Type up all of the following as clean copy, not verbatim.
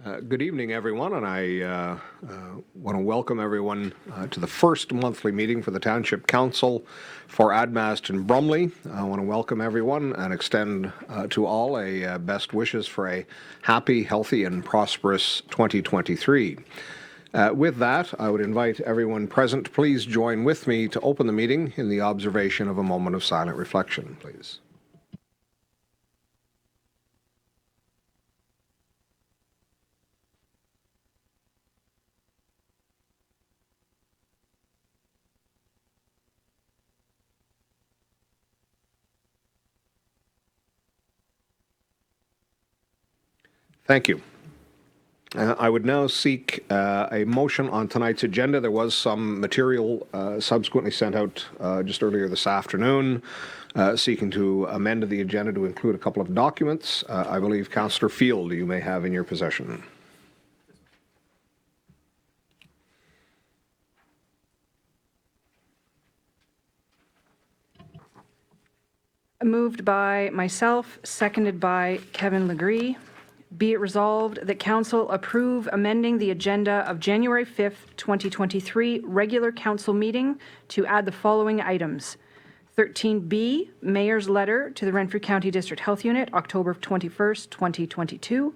Good evening, everyone, and I want to welcome everyone to the first monthly meeting for the Township Council for Admaston Bromley. I want to welcome everyone and extend to all a best wishes for a happy, healthy, and prosperous 2023. With that, I would invite everyone present, please join with me to open the meeting in the observation of a moment of silent reflection, please. Thank you. I would now seek a motion on tonight's agenda. There was some material subsequently sent out just earlier this afternoon seeking to amend the agenda to include a couple of documents. I believe Councillor Field you may have in your possession. Moved by myself, seconded by Kevin Legree. Be it resolved that Council approve amending the agenda of January 5th, 2023 regular Council meeting to add the following items. 13B, Mayor's Letter to the Renfrew County District Health Unit, October 21st, 2022.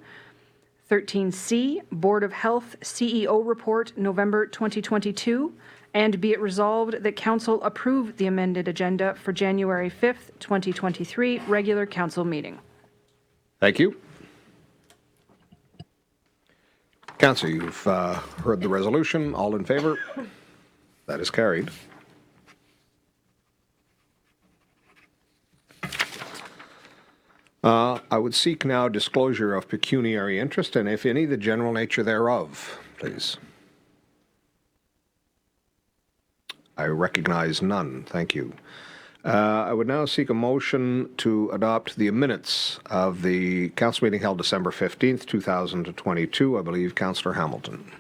13C, Board of Health CEO Report, November 2022. And be it resolved that Council approve the amended agenda for January 5th, 2023 regular Council meeting. Thank you. Council, you've heard the resolution. All in favor? That is carried. I would seek now disclosure of pecuniary interest, and if any, the general nature thereof, please. I recognize none. Thank you. I would now seek a motion to adopt the minutes of the council meeting held December 15th, 2022. I believe Councillor Hamilton.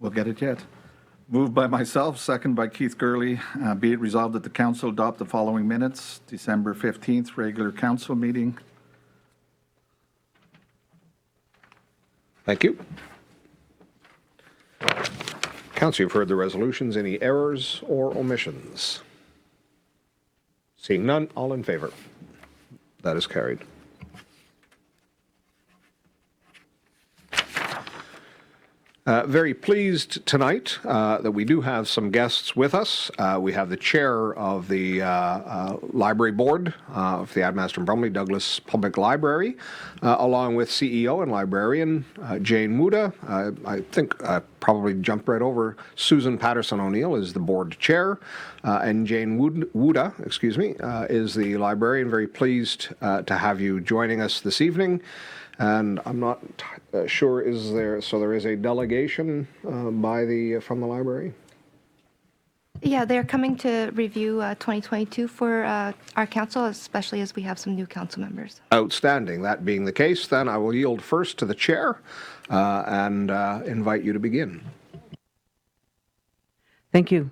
We'll get it yet. Moved by myself, second by Keith Gurley. Be it resolved that the council adopt the following minutes. December 15th, regular council meeting. Thank you. Council, you've heard the resolutions. Any errors or omissions? Seeing none, all in favor? That is carried. Very pleased tonight that we do have some guests with us. We have the chair of the library board of the Admaston Bromley Douglas Public Library, along with CEO and librarian Jane Wuda. I think I probably jumped right over. Susan Patterson O'Neill is the board chair, and Jane Wuda, is the librarian. Very pleased to have you joining us this evening. And I'm not sure, there is a delegation from the library? Yeah, they're coming to review 2022 for our council, especially as we have some new council members. Outstanding. That being the case, then I will yield first to the chair and invite you to begin. Thank you.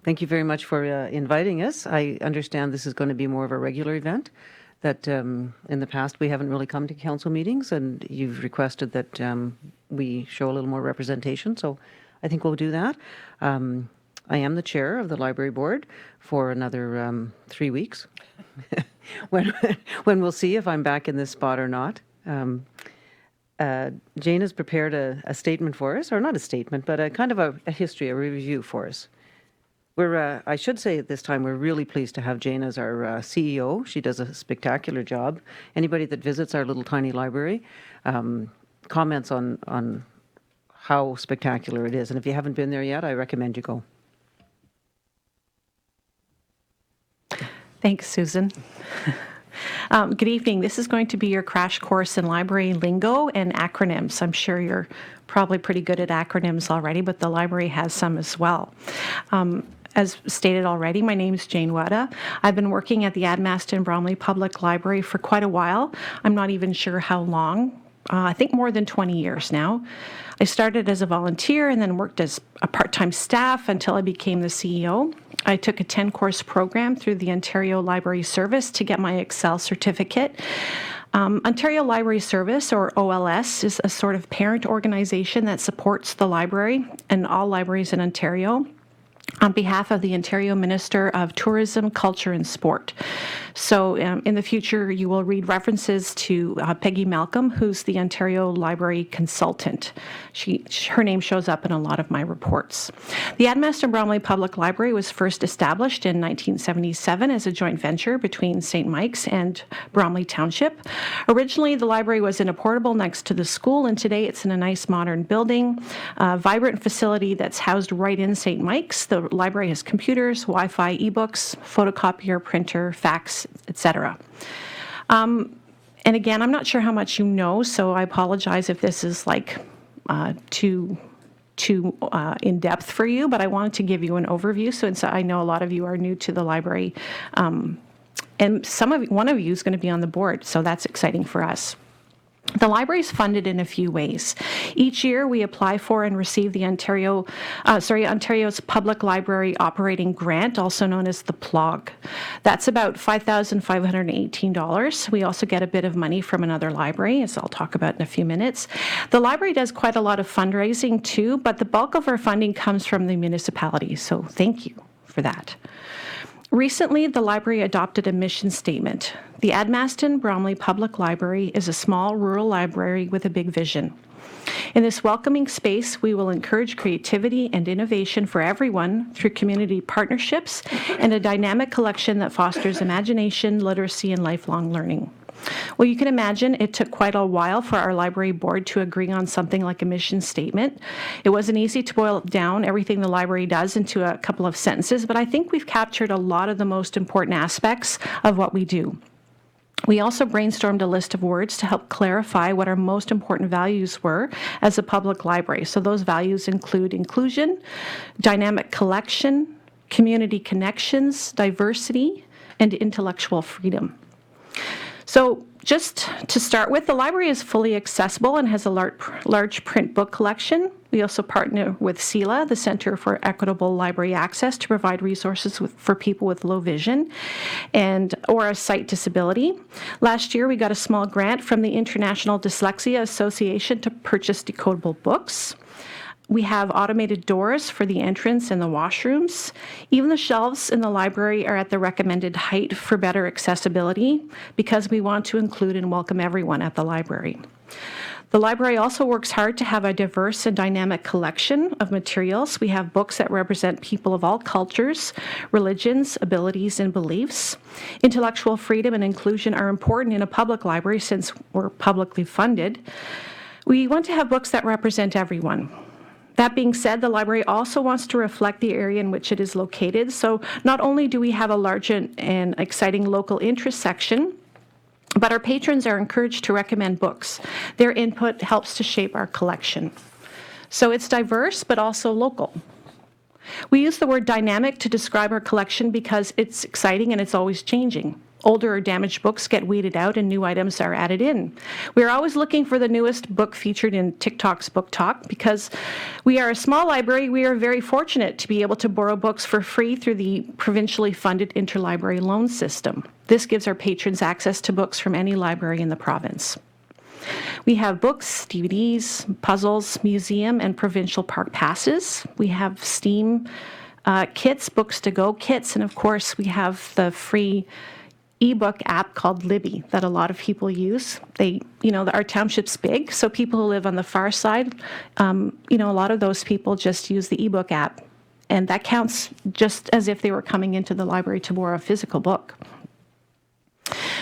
Thank you very much for inviting us. I understand this is going to be more of a regular event. That in the past we haven't really come to council meetings, and you've requested that we show a little more representation, so I think we'll do that. I am the chair of the library board for another 3 weeks, when we'll see if I'm back in this spot or not. Jane has prepared a statement for us, or not a statement, but a kind of a history, a review for us. I should say at this time, we're really pleased to have Jane as our CEO. She does a spectacular job. Anybody that visits our little tiny library comments on how spectacular it is. And if you haven't been there yet, I recommend you go. Thanks, Susan. Good evening. This is going to be your crash course in library lingo and acronyms. I'm sure you're probably pretty good at acronyms already, but the library has some as well. As stated already, my name is Jane Wuda. I've been working at the Admaston Bromley Public Library for quite a while. I'm not even sure how long, I think more than 20 years now. I started as a volunteer and then worked as a part-time staff until I became the CEO. I took a 10-course program through the Ontario Library Service to get my Excel certificate. Ontario Library Service, or OLS, is a sort of parent organization that supports the library and all libraries in Ontario on behalf of the Ontario Minister of Tourism, Culture and Sport. So in the future, you will read references to Peggy Malcolm, who's the Ontario Library Consultant. Her name shows up in a lot of my reports. The Admaston Bromley Public Library was first established in 1977 as a joint venture between St. Mike's and Bromley Township. Originally, the library was in a portable next to the school, and today it's in a nice modern building, a vibrant facility that's housed right in St. Mike's. The library has computers, Wi-Fi, e-books, photocopier, printer, fax, etc. And again, I'm not sure how much you know, so I apologize if this is like too in depth for you, but I wanted to give you an overview. So I know a lot of you are new to the library, and one of you is going to be on the board, so that's exciting for us. The library is funded in a few ways. Each year, we apply for and receive the Ontario's Public Library Operating Grant, also known as the PLOG. That's about $5,518. We also get a bit of money from another library, as I'll talk about in a few minutes. The library does quite a lot of fundraising too, but the bulk of our funding comes from the municipality, so thank you for that. Recently, the library adopted a mission statement. The Admaston Bromley Public Library is a small rural library with a big vision. In this welcoming space, we will encourage creativity and innovation for everyone through community partnerships and a dynamic collection that fosters imagination, literacy, and lifelong learning. Well, you can imagine it took quite a while for our library board to agree on something like a mission statement. It wasn't easy to boil down everything the library does into a couple of sentences, but I think we've captured a lot of the most important aspects of what we do. We also brainstormed a list of words to help clarify what our most important values were as a public library. So those values include inclusion, dynamic collection, community connections, diversity, and intellectual freedom. So just to start with, the library is fully accessible and has a large print book collection. We also partner with CELA, the Center for Equitable Library Access, to provide resources for people with low vision or a sight disability. Last year, we got a small grant from the International Dyslexia Association to purchase decodable books. We have automated doors for the entrance and the washrooms. Even the shelves in the library are at the recommended height for better accessibility because we want to include and welcome everyone at the library. The library also works hard to have a diverse and dynamic collection of materials. We have books that represent people of all cultures, religions, abilities, and beliefs. Intellectual freedom and inclusion are important in a public library since we're publicly funded. We want to have books that represent everyone. That being said, the library also wants to reflect the area in which it is located. So not only do we have a large and exciting local interest section, but our patrons are encouraged to recommend books. Their input helps to shape our collection. So it's diverse, but also local. We use the word dynamic to describe our collection because it's exciting and it's always changing. Older or damaged books get weeded out and new items are added in. We're always looking for the newest book featured in TikTok's Book Talk. Because we are a small library, we are very fortunate to be able to borrow books for free through the provincially funded interlibrary loan system. This gives our patrons access to books from any library in the province. We have books, DVDs, puzzles, museum, and provincial park passes. We have STEAM kits, books to go kits, and of course we have the free ebook app called Libby that a lot of people use. Our township's big, so people who live on the far side, a lot of those people just use the ebook app, and that counts just as if they were coming into the library to borrow a physical book.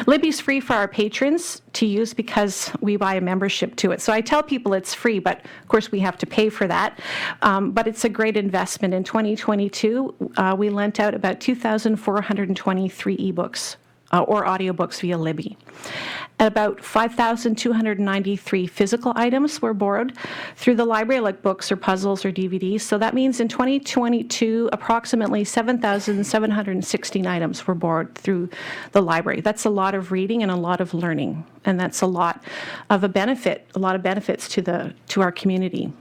Libby's free for our patrons to use because we buy a membership to it. So I tell people it's free, but of course we have to pay for that. But it's a great investment. In 2022, we lent out about 2,423 ebooks or audiobooks via Libby. About 5,293 physical items were borrowed through the library, like books or puzzles or DVDs. So that means in 2022, approximately 7,716 items were borrowed through the library. That's a lot of reading and a lot of learning, and that's a lot of benefits to our community.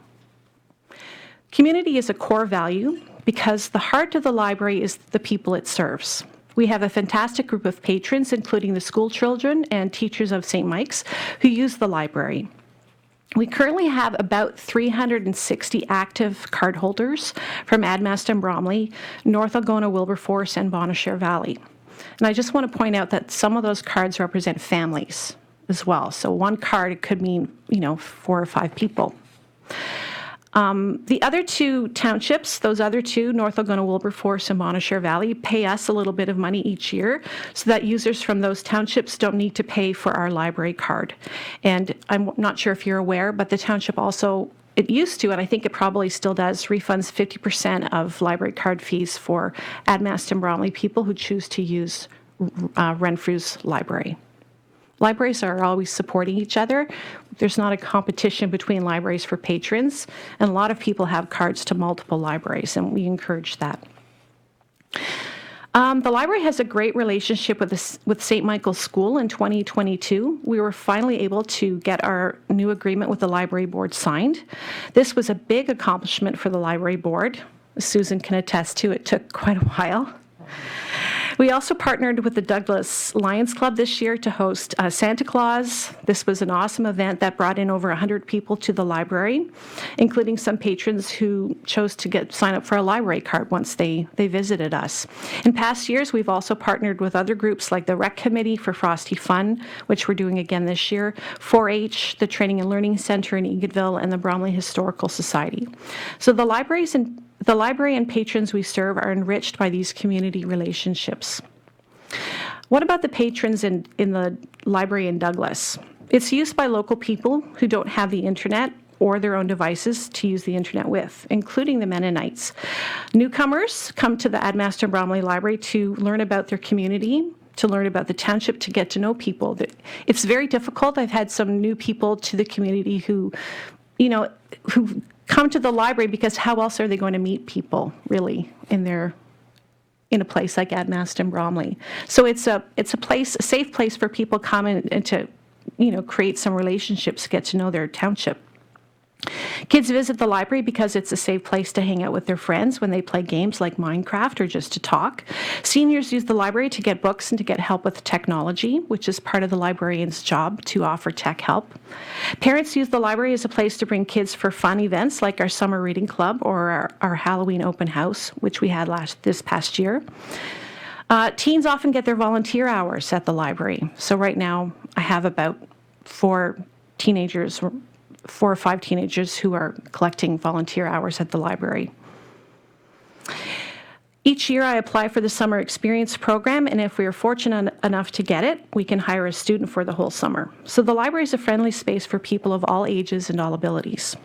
Community is a core value because the heart of the library is the people it serves. We have a fantastic group of patrons, including the school children and teachers of St. Mike's, who use the library. We currently have about 360 active cardholders from Admaston, Bromley, North Algona, Wilberforce, and Bonnechere Valley. And I just want to point out that some of those cards represent families as well. So one card could mean, 4 or 5 people. The other two townships, those other two, North Algona, Wilberforce, and Bonnechere Valley, pay us a little bit of money each year so that users from those townships don't need to pay for our library card. And I'm not sure if you're aware, but the township also, it used to, and I think it probably still does, refunds 50% of library card fees for Admaston Bromley people who choose to use Renfrew's library. Libraries are always supporting each other. There's not a competition between libraries for patrons, and a lot of people have cards to multiple libraries, and we encourage that. The library has a great relationship with St. Michael's School. In 2022, we were finally able to get our new agreement with the library board signed. This was a big accomplishment for the library board. Susan can attest to it took quite a while. We also partnered with the Douglas Lions Club this year to host Santa Claus. This was an awesome event that brought in over 100 people to the library, including some patrons who chose to sign up for a library card once they visited us. In past years, we've also partnered with other groups like the Rec Committee for Frosty Fun, which we're doing again this year, 4-H, the Training and Learning Center in Eganville, and the Bromley Historical Society. So the library and patrons we serve are enriched by these community relationships. What about the patrons in the library in Douglas? It's used by local people who don't have the internet or their own devices to use the internet with, including the Mennonites. Newcomers come to the Admaston Bromley Library to learn about their community, to learn about the township, to get to know people. It's very difficult. I've had some new people to the community who come to the library because how else are they going to meet people, really, in a place like Admaston Bromley? So it's a safe place for people come and to, create some relationships, get to know their township. Kids visit the library because it's a safe place to hang out with their friends when they play games like Minecraft or just to talk. Seniors use the library to get books and to get help with technology, which is part of the librarian's job to offer tech help. Parents use the library as a place to bring kids for fun events like our summer reading club or our Halloween open house, which we had this past year. Teens often get their volunteer hours at the library. So right now I have about 4 or 5 teenagers who are collecting volunteer hours at the library. Each year I apply for the Summer Experience Program, and if we are fortunate enough to get it, we can hire a student for the whole summer. So the library is a friendly space for people of all ages and all abilities.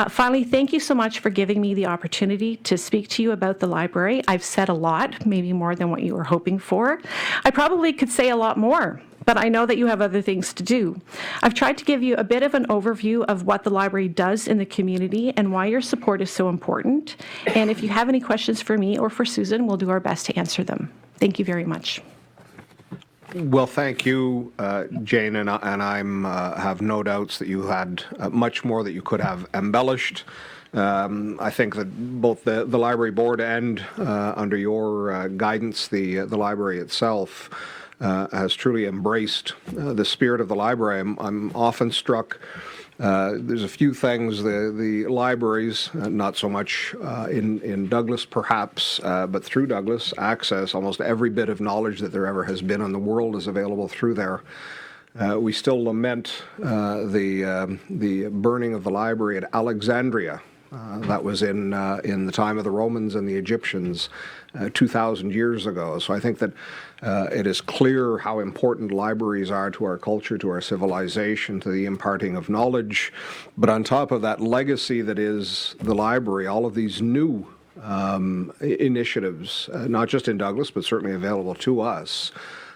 Finally, thank you so much for giving me the opportunity to speak to you about the library. I've said a lot, maybe more than what you were hoping for. I probably could say a lot more, but I know that you have other things to do. I've tried to give you a bit of an overview of what the library does in the community and why your support is so important. And if you have any questions for me or for Susan, we'll do our best to answer them. Thank you very much. Well, thank you, Jane, and I have no doubts that you had much more that you could have embellished. I think that both the library board and under your guidance, the library itself has truly embraced the spirit of the library. I'm often struck. There's a few things the libraries, not so much in Douglas perhaps, but through Douglas, access almost every bit of knowledge that there ever has been in the world is available through there. We still lament the burning of the library at Alexandria. That was in the time of the Romans and the Egyptians 2,000 years ago. So I think that it is clear how important libraries are to our culture, to our civilization, to the imparting of knowledge. But on top of that legacy that is the library, all of these new initiatives, not just in Douglas, but certainly available to us,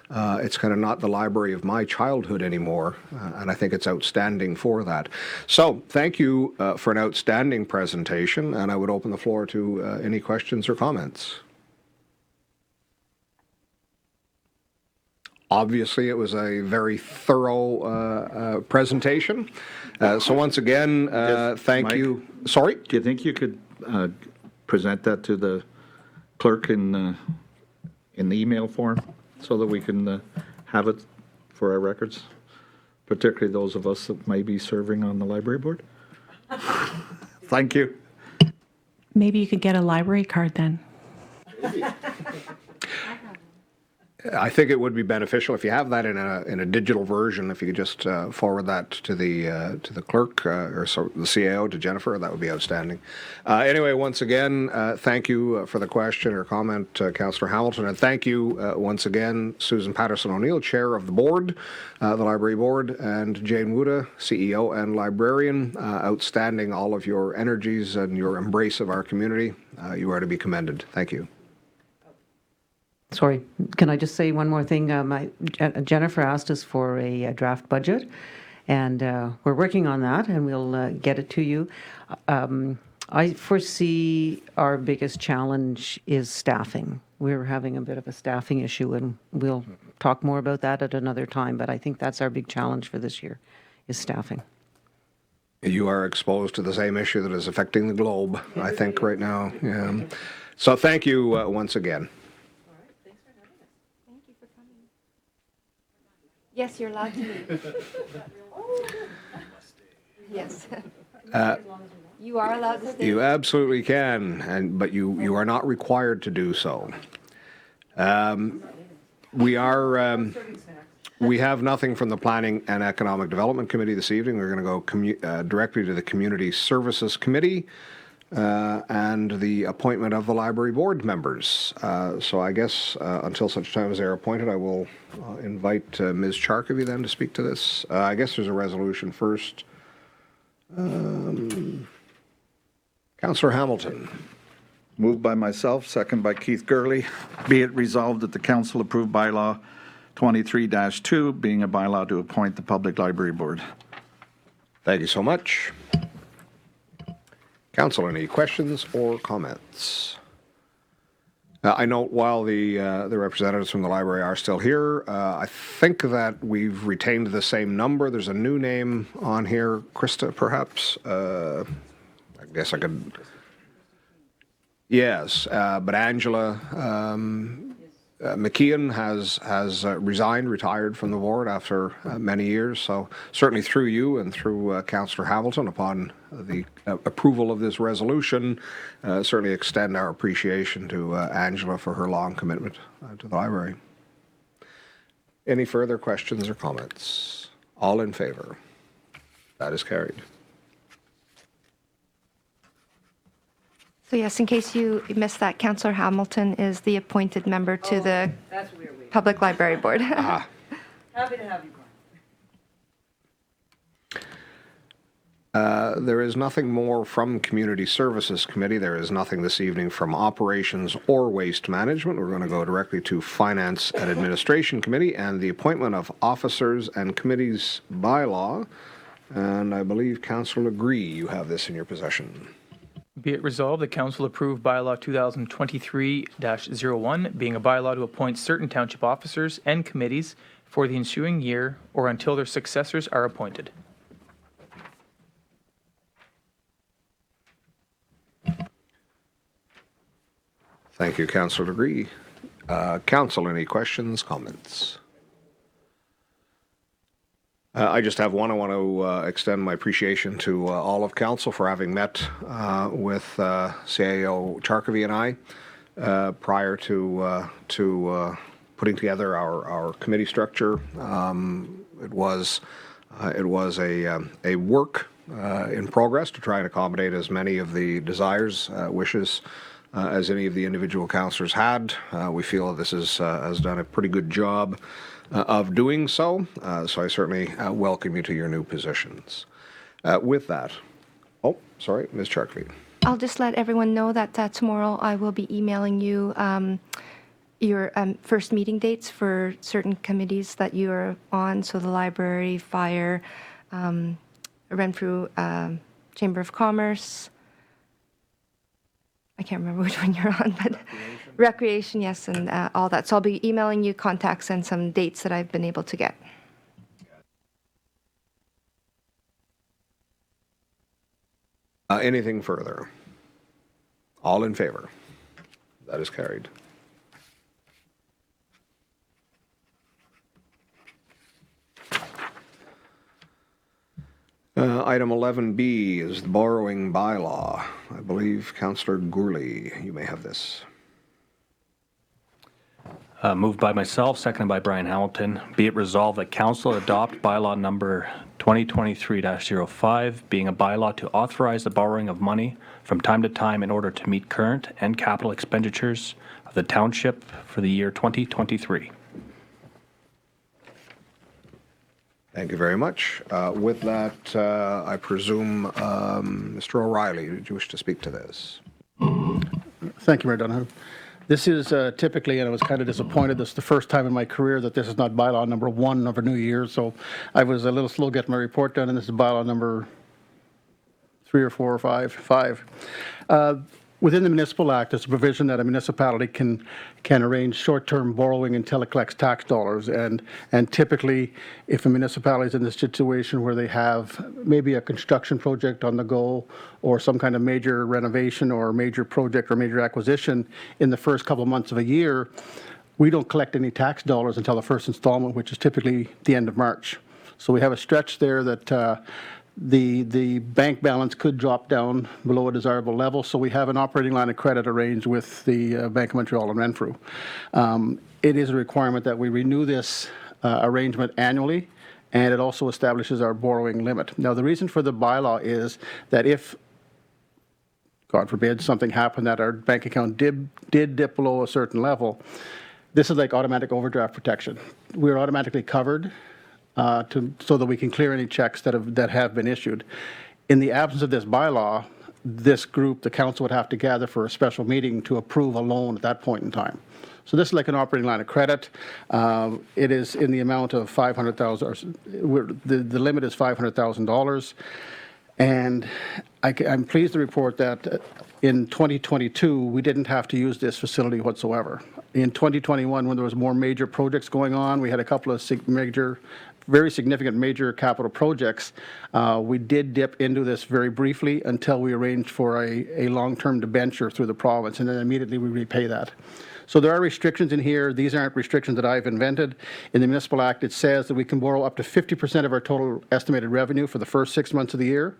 It's kind of not the library of my childhood anymore, and I think it's outstanding for that. So thank you for an outstanding presentation, and I would open the floor to any questions or comments. Obviously, it was a very thorough presentation. So once again, thank Mike? you. Sorry? Do you think you could present that to the clerk in the email form so that we can have it for our records, particularly those of us that may be serving on the library board? Thank you. Maybe you could get a library card then. I think it would be beneficial if you have that in a digital version. If you could just forward that to the clerk or the CAO, to Jennifer, that would be outstanding. Anyway, once again, thank you for the question or comment, Councillor Hamilton, and thank you once again, Susan Patterson O'Neill, Chair of the Board, the Library Board, and Jane Wuda, CEO and librarian. Outstanding, all of your energies and your embrace of our community. You are to be commended. Thank you. Sorry, can I just say one more thing? Jennifer asked us for a draft budget, and we're working on that, and we'll get it to you. I foresee our biggest challenge is staffing. We're having a bit of a staffing issue, and we'll talk more about that at another time, but I think that's our big challenge for this year, is staffing. You are exposed to the same issue that is affecting the globe, I think, right now. Yeah. So thank you once again. Yes, you're allowed to leave. Yes. You are allowed to stay. You absolutely can, but you are not required to do so. We have nothing from the Planning and Economic Development Committee this evening. We're going to go directly to the Community Services Committee and the appointment of the library board members. So I guess until such time as they're appointed, I will invite Ms. Charkavy then to speak to this. I guess there's a resolution first. Councillor Hamilton. Moved by myself, second by Keith Gurley. Be it resolved that the council approve bylaw 23-2, being a bylaw to appoint the Public Library Board. Thank you so much. Council, any questions or comments? I note while the representatives from the library are still here, I think that we've retained the same number. There's a new name on here, Krista, perhaps. I guess I could. Yes, but Angela McKeon has retired from the board after many years. So certainly through you and through Councillor Hamilton, upon the approval of this resolution, certainly extend our appreciation to Angela for her long commitment to the library. Any further questions or comments? All in favor? That is carried. So yes, in case you missed that, Councillor Hamilton is the appointed member to the Public Library Board. Ah. Happy to have you, There is nothing more from Community Services Committee. There is nothing this evening from Operations or Waste Management. We're going to go directly to Finance and Administration Committee and the appointment of officers and committees bylaw. And I believe, Councillor Legree, you have this in your possession. Be it resolved, the Council approve bylaw 2023-01, being a bylaw to appoint certain township officers and committees for the ensuing year or until their successors are appointed. Thank you, Councillor Legree. Council, any questions, comments? I just have one. I want to extend my appreciation to all of Council for having met with CAO Charkavy and I prior to putting together our committee structure. It was a work in progress to try and accommodate as many of the desires, wishes as any of the individual councillors had. We feel this has done a pretty good job of doing so. So I certainly welcome you to your new positions. With that, oh, sorry, Ms. Charkavy. I'll just let everyone know that tomorrow I will be emailing you your first meeting dates for certain committees that you are on, so the library, fire, Renfrew Chamber of Commerce. I can't remember which one you're on, but recreation, yes, and all that. So I'll be emailing you contacts and some dates that I've been able to get. Anything further? All in favor? That is carried. Item 11B is the borrowing bylaw. I believe Councillor Gourley, you may have this. Moved by myself, seconded by Brian Hamilton. Be it resolved that council adopt bylaw number 2023-05, being a bylaw to authorize the borrowing of money from time to time in order to meet current and capital expenditures of the township for the year 2023. Thank you very much. With that, I presume, Mr. O'Reilly, did you wish to speak to this? Thank you, Mayor Donoghue. This is typically, and I was kind of disappointed, this is the first time in my career that this is not bylaw number 1 of a new year, so I was a little slow getting my report done, and this is bylaw number 3 or 4 or 5. Within the Municipal Act, there's a provision that a municipality can arrange short-term borrowing until it collects tax dollars. And typically, if a municipality is in this situation where they have maybe a construction project on the go or some kind of major renovation or major project or major acquisition in the first couple of months of a year, we don't collect any tax dollars until the first installment, which is typically the end of March. So we have a stretch there that the bank balance could drop down below a desirable level, so we have an operating line of credit arranged with the Bank of Montreal and Renfrew. It is a requirement that we renew this arrangement annually, and it also establishes our borrowing limit. Now, the reason for the bylaw is that if, God forbid, something happened that our bank account did dip below a certain level, this is like automatic overdraft protection. We're automatically covered so that we can clear any checks that have been issued. In the absence of this bylaw, this group, the council, would have to gather for a special meeting to approve a loan at that point in time. So this is like an operating line of credit. It is in the amount of $500,000. The limit is $500,000. And I'm pleased to report that in 2022, we didn't have to use this facility whatsoever. In 2021, when there was more major projects going on, we had a couple of very significant major capital projects. We did dip into this very briefly until we arranged for a long-term debenture through the province, and then immediately we repay that. So there are restrictions in here. These aren't restrictions that I've invented. In the Municipal Act, it says that we can borrow up to 50% of our total estimated revenue for the first 6 months of the year.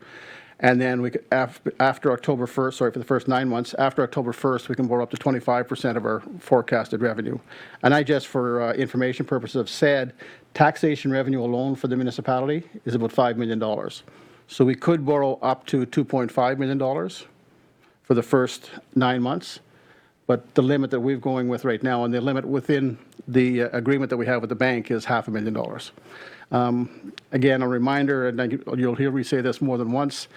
And then we could, after October 1st, for the first 9 months, after October 1st, we can borrow up to 25% of our forecasted revenue. And I just, for information purposes, have said taxation revenue alone for the municipality is about $5 million. So we could borrow up to $2.5 million for the first 9 months. But the limit that we're going with right now, and the limit within the agreement that we have with the bank, is $500,000. Again, a reminder, and you'll hear me say this more than once,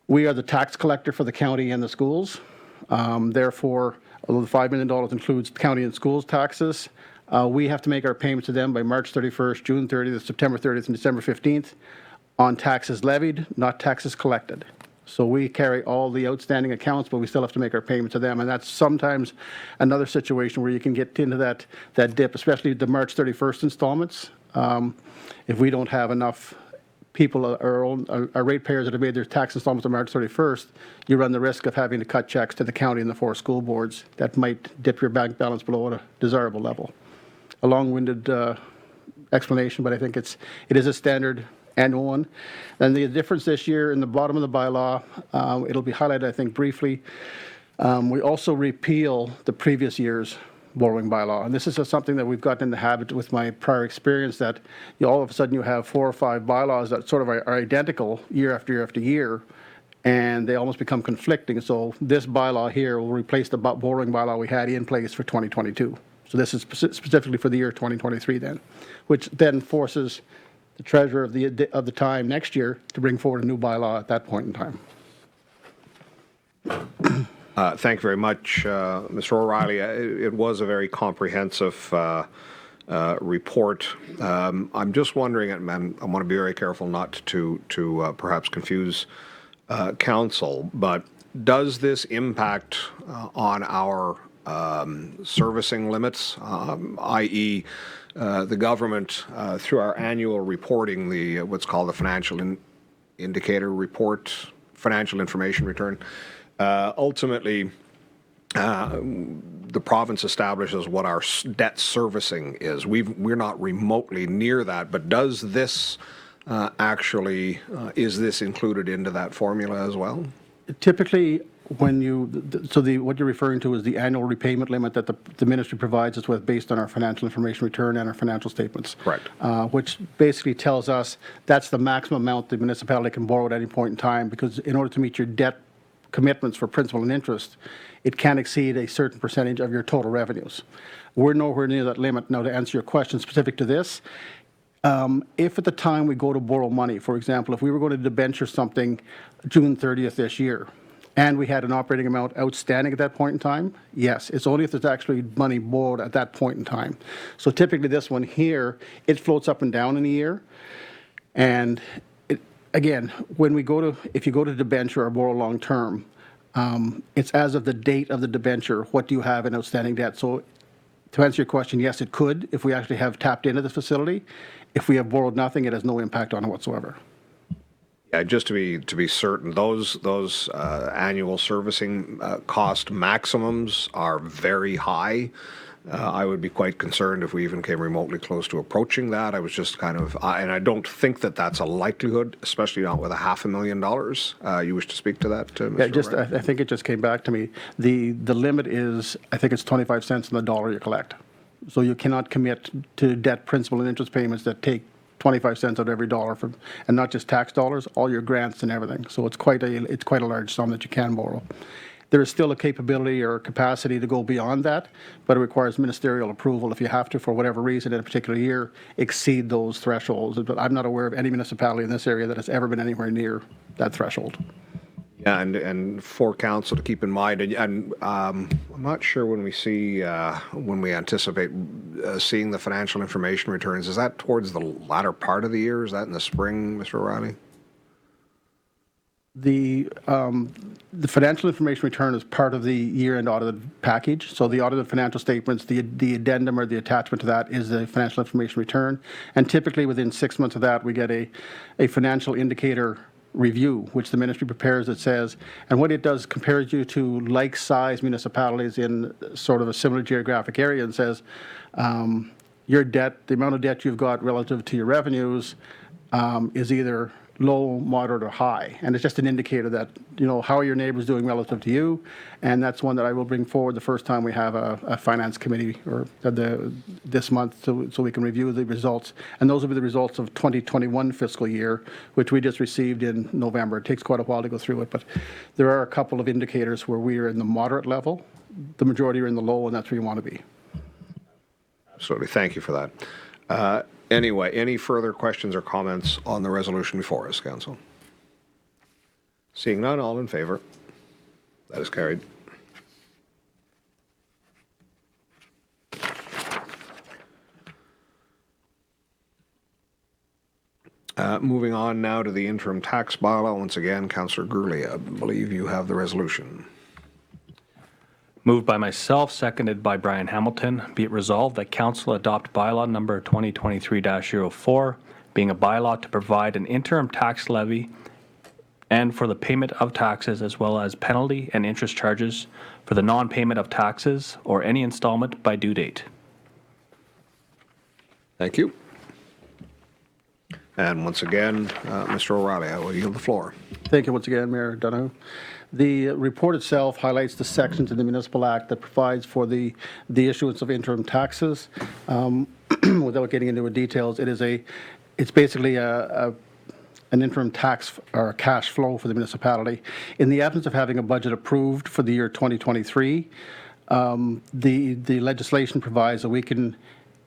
we are the tax collector for the county and the schools. Therefore, although the $5 million includes county and schools taxes, we have to make our payments to them by March 31st, June 30th, September 30th, and December 15th on taxes levied, not taxes collected. So we carry all the outstanding accounts, but we still have to make our payment to them. And that's sometimes another situation where you can get into that dip, especially the March 31st installments. If we don't have enough people, our ratepayers that have made their tax installments on March 31st, you run the risk of having to cut checks to the county and the 4 school boards that might dip your bank balance below a desirable level. A long-winded explanation, but I think it is a standard annual one. And the difference this year in the bottom of the bylaw, it'll be highlighted, I think, briefly. We also repeal the previous year's borrowing bylaw. And this is something that we've gotten in the habit with my prior experience, that all of a sudden you have 4 or 5 bylaws that sort of are identical year after year after year, and they almost become conflicting. So this bylaw here will replace the borrowing bylaw we had in place for 2022. So this is specifically for the year 2023 then, which then forces the treasurer of the time next year to bring forward a new bylaw at that point in time. Thank you very much, Mr. O'Reilly. It was a very comprehensive report. I'm just wondering, and I want to be very careful not to perhaps confuse council, but does this impact on our servicing limits, i.e., the government through our annual reporting, the what's called the financial indicator report, financial information return? Ultimately, the province establishes what our debt servicing is. We're not remotely near that, but does this actually, is this included into that formula as well? Typically, when what you're referring to is the annual repayment limit that the ministry provides us with based on our financial information return and our financial statements. Correct. Which basically tells us that's the maximum amount the municipality can borrow at any point in time, because in order to meet your debt commitments for principal and interest, it can't exceed a certain percentage of your total revenues. We're nowhere near that limit. Now, to answer your question specific to this, if at the time we go to borrow money, for example, if we were going to debenture something June 30th this year, and we had an operating amount outstanding at that point in time, yes, it's only if there's actually money borrowed at that point in time. So typically this one here, it floats up and down in a year. And again, if you go to debenture or borrow long term, it's as of the date of the debenture, what do you have in outstanding debt? So to answer your question, yes, it could if we actually have tapped into the facility. If we have borrowed nothing, it has no impact on it whatsoever. Yeah, just to be certain, those annual servicing cost maximums are very high. I would be quite concerned if we even came remotely close to approaching that. I was just kind of, and I don't think that that's a likelihood, especially not with $500,000. You wish to speak to that, Mr. O'Reilly? I think it just came back to me. The limit is, I think it's 25 cents on the dollar you collect. So you cannot commit to debt principal and interest payments that take 25 cents out of every dollar, and not just tax dollars, all your grants and everything. So it's quite a large sum that you can borrow. There is still a capability or capacity to go beyond that, but it requires ministerial approval if you have to, for whatever reason in a particular year, exceed those thresholds. But I'm not aware of any municipality in this area that has ever been anywhere near that threshold. Yeah, and for council to keep in mind, and I'm not sure when we anticipate seeing the financial information returns. Is that towards the latter part of the year? Is that in the spring, Mr. O'Reilly? The financial information return is part of the year-end audited package. So the audited financial statements, the addendum or the attachment to that is the financial information return. And typically within 6 months of that, we get a financial indicator review, which the ministry prepares that says, and what it does compares you to like-sized municipalities in sort of a similar geographic area and says, your debt, the amount of debt you've got relative to your revenues is either low, moderate, or high. And it's just an indicator that, how are your neighbors doing relative to you? And that's one that I will bring forward the first time we have a finance committee or this month so we can review the results. And those will be the results of 2021 fiscal year, which we just received in November. It takes quite a while to go through it, but there are a couple of indicators where we are in the moderate level. The majority are in the low, and that's where you want to be. Absolutely. Thank you for that. Anyway, any further questions or comments on the resolution before us, Council? Seeing none, all in favor? That is carried. Moving on now to the interim tax bylaw. Once again, Councillor Gurley, I believe you have the resolution. Moved by myself, seconded by Brian Hamilton. Be it resolved that Council adopt bylaw number 2023-04, being a bylaw to provide an interim tax levy and for the payment of taxes as well as penalty and interest charges for the non-payment of taxes or any installment by due date. Thank you. And once again, Mr. O'Reilly, I will yield the floor. Thank you once again, Mayor Donoghue. The report itself highlights the sections in the Municipal Act that provides for the issuance of interim taxes. Without getting into the details, it's basically an interim tax or a cash flow for the municipality. In the absence of having a budget approved for the year 2023, the legislation provides that we can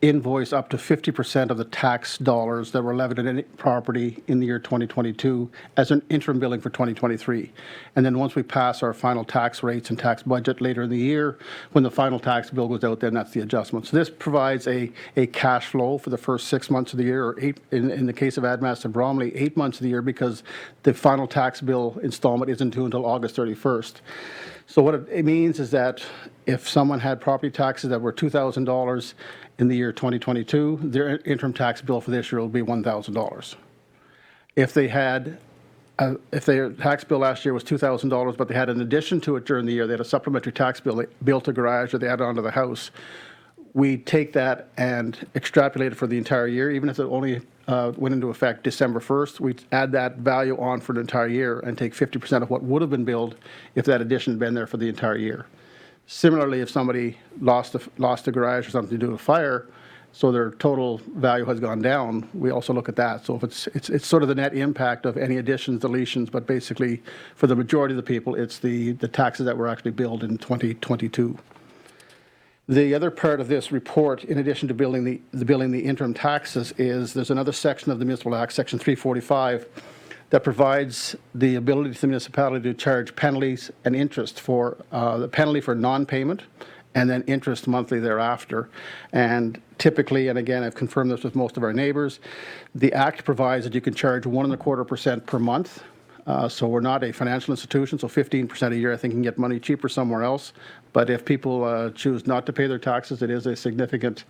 invoice up to 50% of the tax dollars that were levied on any property in the year 2022 as an interim billing for 2023. And then once we pass our final tax rates and tax budget later in the year, when the final tax bill goes out, then that's the adjustment. So this provides a cash flow for the first 6 months of the year, or in the case of Admaston Bromley, 8 months of the year, because the final tax bill installment isn't due until August 31st. So what it means is that if someone had property taxes that were $2,000 in the year 2022, their interim tax bill for this year will be $1,000. If their tax bill last year was $2,000, but they had an addition to it during the year, they had a supplementary tax bill, they built a garage or they added onto the house, we take that and extrapolate it for the entire year, even if it only went into effect December 1st, we add that value on for the entire year and take 50% of what would have been billed if that addition had been there for the entire year. Similarly, if somebody lost a garage or something due to a fire, so their total value has gone down, we also look at that. So if it's sort of the net impact of any additions, deletions, but basically for the majority of the people, it's the taxes that were actually billed in 2022. The other part of this report, in addition to billing the interim taxes, is there's another section of the Municipal Act, Section 345, that provides the ability to the municipality to charge penalties and interest for the penalty for non-payment and then interest monthly thereafter. And typically, and again, I've confirmed this with most of our neighbors, the Act provides that you can charge 1.25% per month. So we're not a financial institution, so 15% a year, I think you can get money cheaper somewhere else. But if people choose not to pay their taxes, it is a significant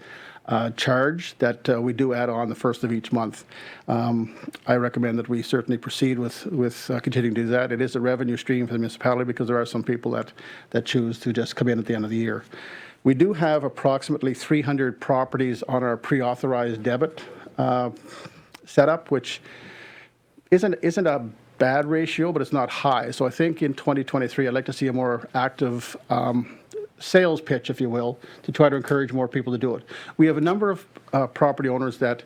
charge that we do add on the first of each month. I recommend that we certainly proceed with continuing to do that. It is a revenue stream for the municipality because there are some people that choose to just come in at the end of the year. We do have approximately 300 properties on our pre-authorized debit setup, which isn't a bad ratio, but it's not high. So I think in 2023, I'd like to see a more active sales pitch, if you will, to try to encourage more people to do it. We have a number of property owners that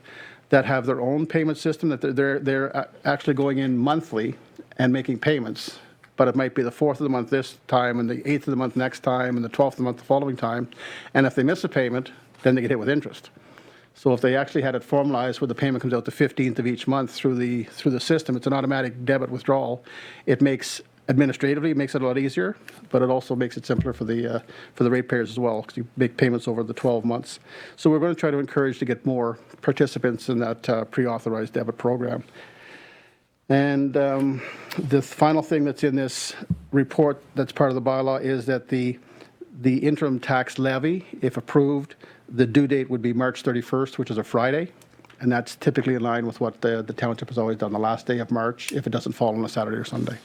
have their own payment system, that they're actually going in monthly and making payments, but it might be the 4th of the month this time and the 8th of the month next time and the 12th of the month the following time. And if they miss a payment, then they get hit with interest. So if they actually had it formalized where the payment comes out the 15th of each month through the system, it's an automatic debit withdrawal. It makes administratively, it makes it a lot easier, but it also makes it simpler for the ratepayers as well, because you make payments over the 12 months. So we're going to try to encourage to get more participants in that pre-authorized debit program. And the final thing that's in this report that's part of the bylaw is that the interim tax levy, if approved, the due date would be March 31st, which is a Friday, and that's typically in line with what the township has always done, the last day of March, if it doesn't fall on a Saturday or Sunday.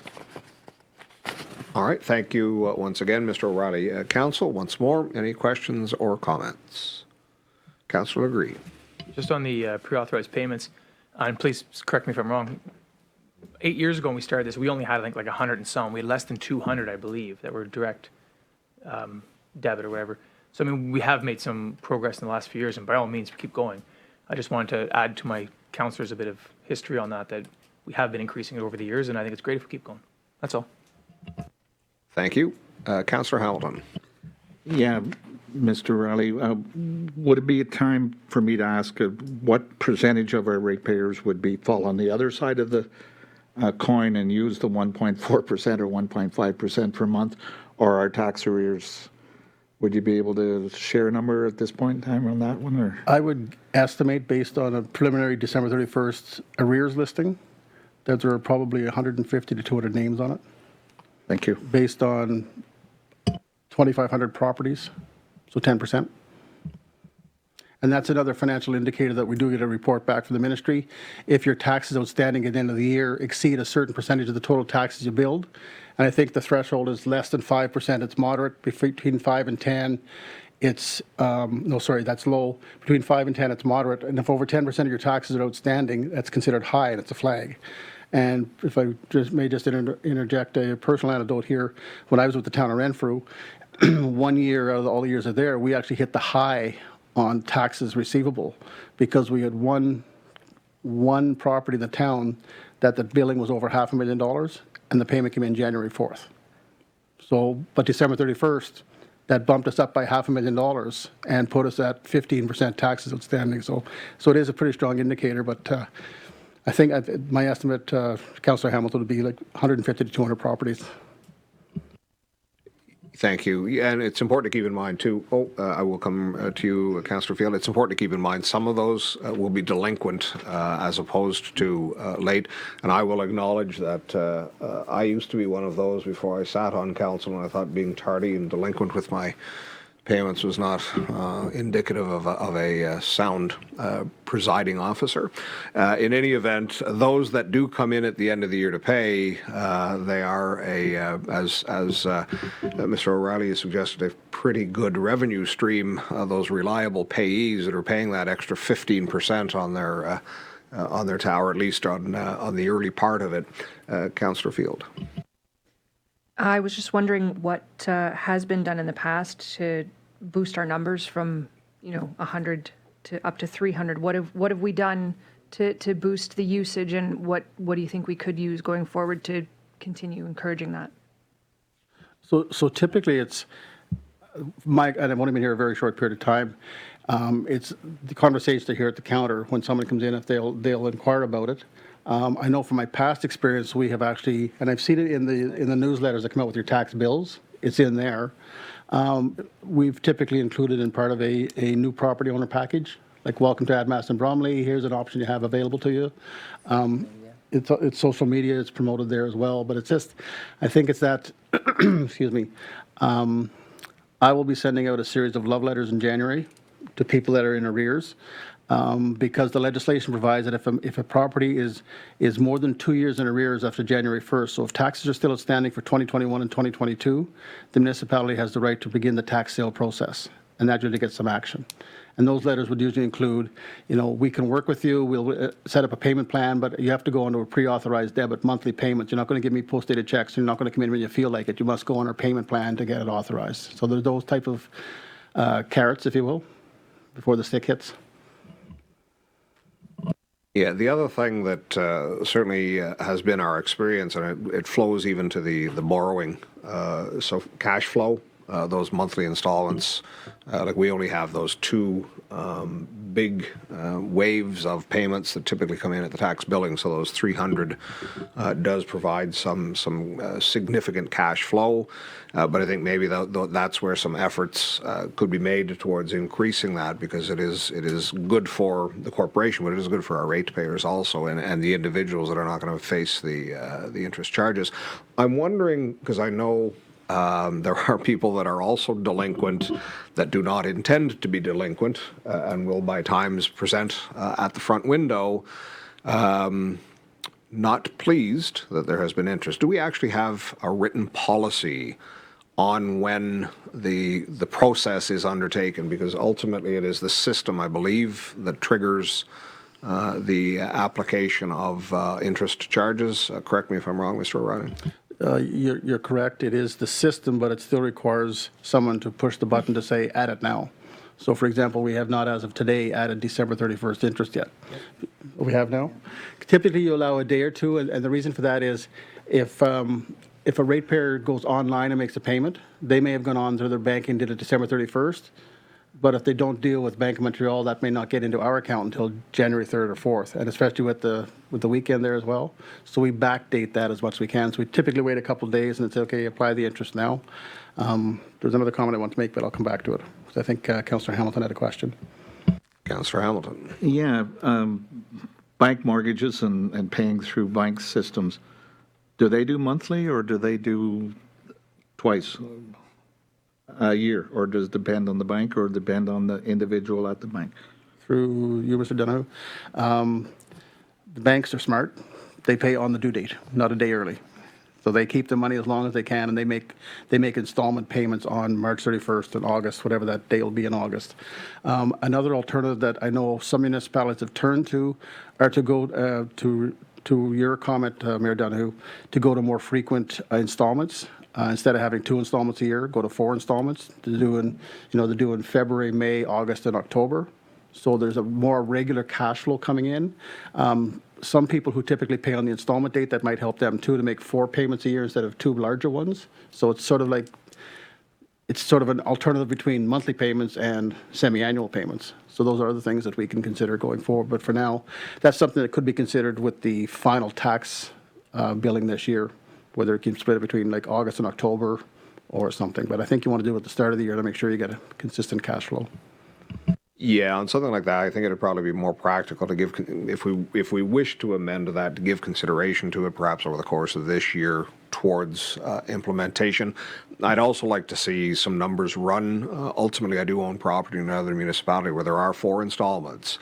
All right, thank you once again, Mr. O'Reilly. Council, once more, any questions or comments? Councillor Legree. Just on the pre-authorized payments, and please correct me if I'm wrong, 8 years ago when we started this, we only had, I think, like 100 and some. We had less than 200, I believe, that were direct debit or whatever. So, I mean, we have made some progress in the last few years, and by all means, keep going. I just wanted to add to my councillors a bit of history on that we have been increasing it over the years, and I think it's great if we keep going. That's all. Thank you. Councillor Hamilton. Yeah, Mr. Riley, would it be a time for me to ask what percentage of our ratepayers would fall on the other side of the coin and use the 1.4% or 1.5% per month, or our tax arrears? Would you be able to share a number at this point in time on that one? Or? I would estimate, based on a preliminary December 31st arrears listing, that there are probably 150 to 200 names on it. Thank you. Based on 2,500 properties, so 10%. And that's another financial indicator that we do get a report back from the ministry. If your taxes outstanding at the end of the year exceed a certain percentage of the total taxes you billed, and I think the threshold is less than 5%, it's moderate. Between 5 and 10, it's, that's low. Between 5 and 10, it's moderate. And if over 10% of your taxes are outstanding, that's considered high and it's a flag. And if I may interject a personal anecdote here, when I was with the town of Renfrew, 1 year out of all the years there, we actually hit the high on taxes receivable because we had one property in the town that the billing was over $500,000 and the payment came in January 4th. So, but December 31st, that bumped us up by $500,000 and put us at 15% taxes outstanding. So it is a pretty strong indicator, but I think my estimate, Councillor Hamilton, would be like 150 to 200 properties. Thank you. Yeah, and it's important to keep in mind, too, I will come to you, Councillor Field. It's important to keep in mind some of those will be delinquent as opposed to late. And I will acknowledge that I used to be one of those before I sat on council, and I thought being tardy and delinquent with my payments was not indicative of a sound presiding officer. In any event, those that do come in at the end of the year to pay, they are as Mr. O'Reilly has suggested, a pretty good revenue stream. Those reliable payees that are paying that extra 15% on their tower, at least on the early part of it. Councillor Field. I was just wondering what has been done in the past to boost our numbers from, 100 to up to 300. What have we done to boost the usage, and what do you think we could use going forward to continue encouraging that? So typically it's, Mike, and I've only been here a very short period of time, it's the conversations to hear at the counter when someone comes in, if they'll inquire about it. I know from my past experience, we have actually, and I've seen it in the newsletters that come out with your tax bills, it's in there. We've typically included in part of a new property owner package, like welcome to Admaston Bromley, here's an option you have available to you. It's social media, it's promoted there as well, but it's just, I think it's that, excuse me, I will be sending out a series of love letters in January to people that are in arrears. Because the legislation provides that if a property is more than 2 years in arrears after January 1st, so if taxes are still outstanding for 2021 and 2022, the municipality has the right to begin the tax sale process, and that usually gets some action. And those letters would usually include, we can work with you, we'll set up a payment plan, but you have to go into a pre-authorized debit monthly payments. You're not going to give me post-dated checks. You're not going to come in when you feel like it. You must go on our payment plan to get it authorized. So there's those type of carrots, if you will, before the stick hits. Yeah, the other thing that certainly has been our experience, and it flows even to the borrowing, so cash flow, those monthly installments, like we only have those two big waves of payments that typically come in at the tax billing, so those 300 does provide some significant cash flow, but I think maybe that's where some efforts could be made towards increasing that, because it is good for the corporation, but it is good for our ratepayers also, and the individuals that are not going to face the interest charges. I'm wondering, because I know there are people that are also delinquent that do not intend to be delinquent and will by times present at the front window not pleased that there has been interest. Do we actually have a written policy on when the process is undertaken? Because ultimately it is the system, I believe, that triggers the application of interest charges. Correct me if I'm wrong, Mr. O'Reilly. You're correct. It is the system, but it still requires someone to push the button to say, add it now. So, for example, we have not, as of today, added December 31st interest yet. We have now? Typically, you allow a day or two, and the reason for that is if a ratepayer goes online and makes a payment, they may have gone on to their bank and did it December 31st, but if they don't deal with Bank of Montreal, that may not get into our account until January 3rd or 4th, and especially with the weekend there as well. So we backdate that as much as we can. So we typically wait a couple of days and it's okay, apply the interest now. There's another comment I want to make, but I'll come back to it. I think Councillor Hamilton had a question. Councillor Hamilton. Yeah, bank mortgages and paying through bank systems, do they do monthly or do they do twice a year, or does it depend on the bank or depend on the individual at the bank? Through you, Mr. Donoghue. The banks are smart. They pay on the due date, not a day early. So they keep the money as long as they can, and they make installment payments on March 31st and August, whatever that day will be in August. Another alternative that I know some municipalities have turned to are to go to your comment, Mayor Donoghue, to go to more frequent installments. Instead of having 2 installments a year, go to 4 installments. They're doing February, May, August, and October. So there's a more regular cash flow coming in. Some people who typically pay on the installment date, that might help them too, to make 4 payments a year instead of 2 larger ones. So it's sort of like it's sort of an alternative between monthly payments and semi-annual payments. So those are the things that we can consider going forward. But for now, that's something that could be considered with the final tax billing this year, whether it can split it between like August and October or something. But I think you want to do it at the start of the year to make sure you get a consistent cash flow. Yeah, on something like that, I think it'd probably be more practical to give, if we wish to amend that, to give consideration to it perhaps over the course of this year towards implementation. I'd also like to see some numbers run. Ultimately, I do own property in another municipality where there are 4 installments.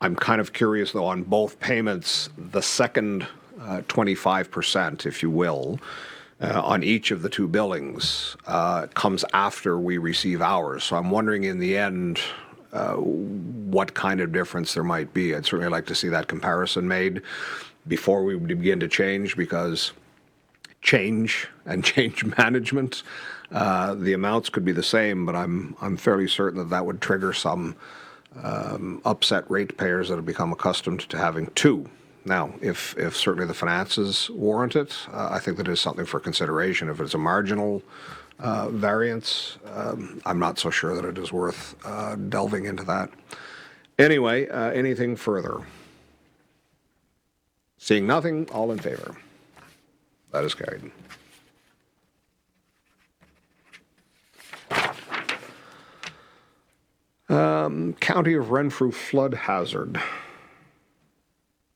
I'm kind of curious, though, on both payments, the second 25%, if you will, on each of the 2 billings comes after we receive ours. So I'm wondering in the end what kind of difference there might be. I'd certainly like to see that comparison made before we begin to change, because change and change management, the amounts could be the same, but I'm fairly certain that that would trigger some upset ratepayers that have become accustomed to having 2. Now, if certainly the finances warrant it, I think that is something for consideration. If it's a marginal variance, I'm not so sure that it is worth delving into that. Anyway, anything further? Seeing nothing, all in favor? That is carried. County of Renfrew flood hazard.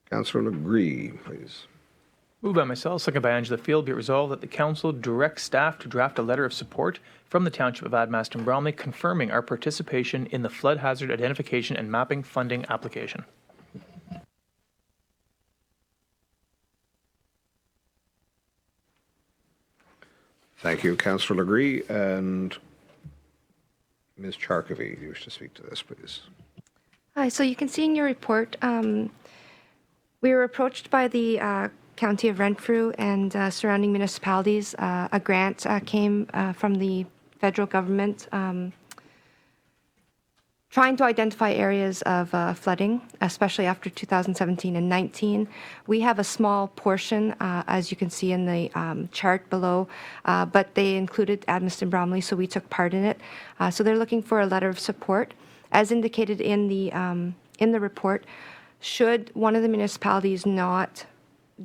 Councillor Legree, please. Moved by myself, second by Angela Field, be it resolved that the council directs staff to draft a letter of support from the Township of Admaston, Bromley, confirming our participation in the flood hazard identification and mapping funding application. Thank you, Councillor Legree. And Ms. Charkavy, do you wish to speak to this, please? Hi, so you can see in your report, we were approached by the County of Renfrew and surrounding municipalities. A grant came from the federal government trying to identify areas of flooding, especially after 2017 and 19. We have a small portion, as you can see in the chart below, but they included Admaston Bromley, so we took part in it. So they're looking for a letter of support. As indicated in the report, should one of the municipalities not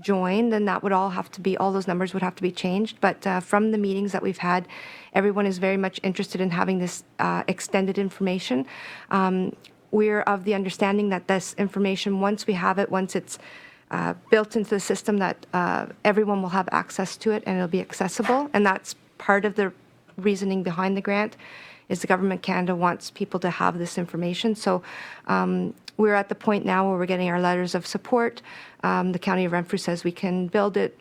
join, then that would all those numbers would have to be changed. But from the meetings that we've had, everyone is very much interested in having this extended information. We're of the understanding that this information, once we have it, once it's built into the system, that everyone will have access to it and it'll be accessible. And that's part of the reasoning behind the grant, is the Government of Canada wants people to have this information. So we're at the point now where we're getting our letters of support. The County of Renfrew says we can bill it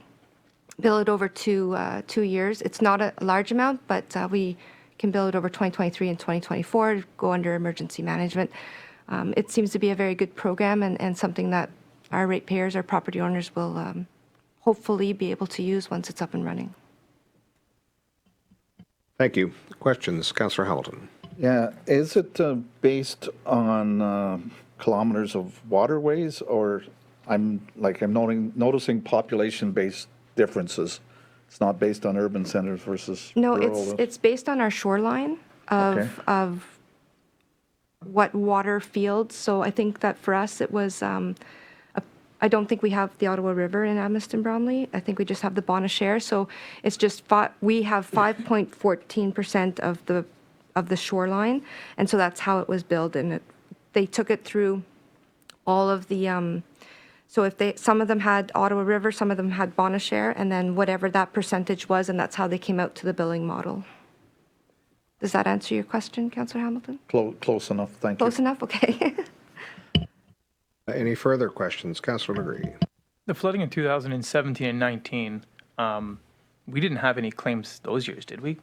over 2 years. It's not a large amount, but we can bill it over 2023 and 2024, go under emergency management. It seems to be a very good program and something that our ratepayers, our property owners will hopefully be able to use once it's up and running. Thank you. Questions? Councillor Hamilton. Yeah, is it based on kilometers of waterways, or I'm noticing population-based differences? It's not based on urban centers versus No, rural. it's based on our shoreline of what water fields. So I think that for us it was. I don't think we have the Ottawa River in Admaston Bromley. I think we just have the Bonashare. So it's just we have 5.14% of the shoreline, and so that's how it was built. And they took it through all of the. So some of them had Ottawa River, some of them had Bonashare, and then whatever that percentage was, and that's how they came out to the billing model. Does that answer your question, Councillor Hamilton? Close enough, thank you. Close enough, okay. Any further questions? Councillor Legree. The flooding in 2017 and 19, we didn't have any claims those years, did we?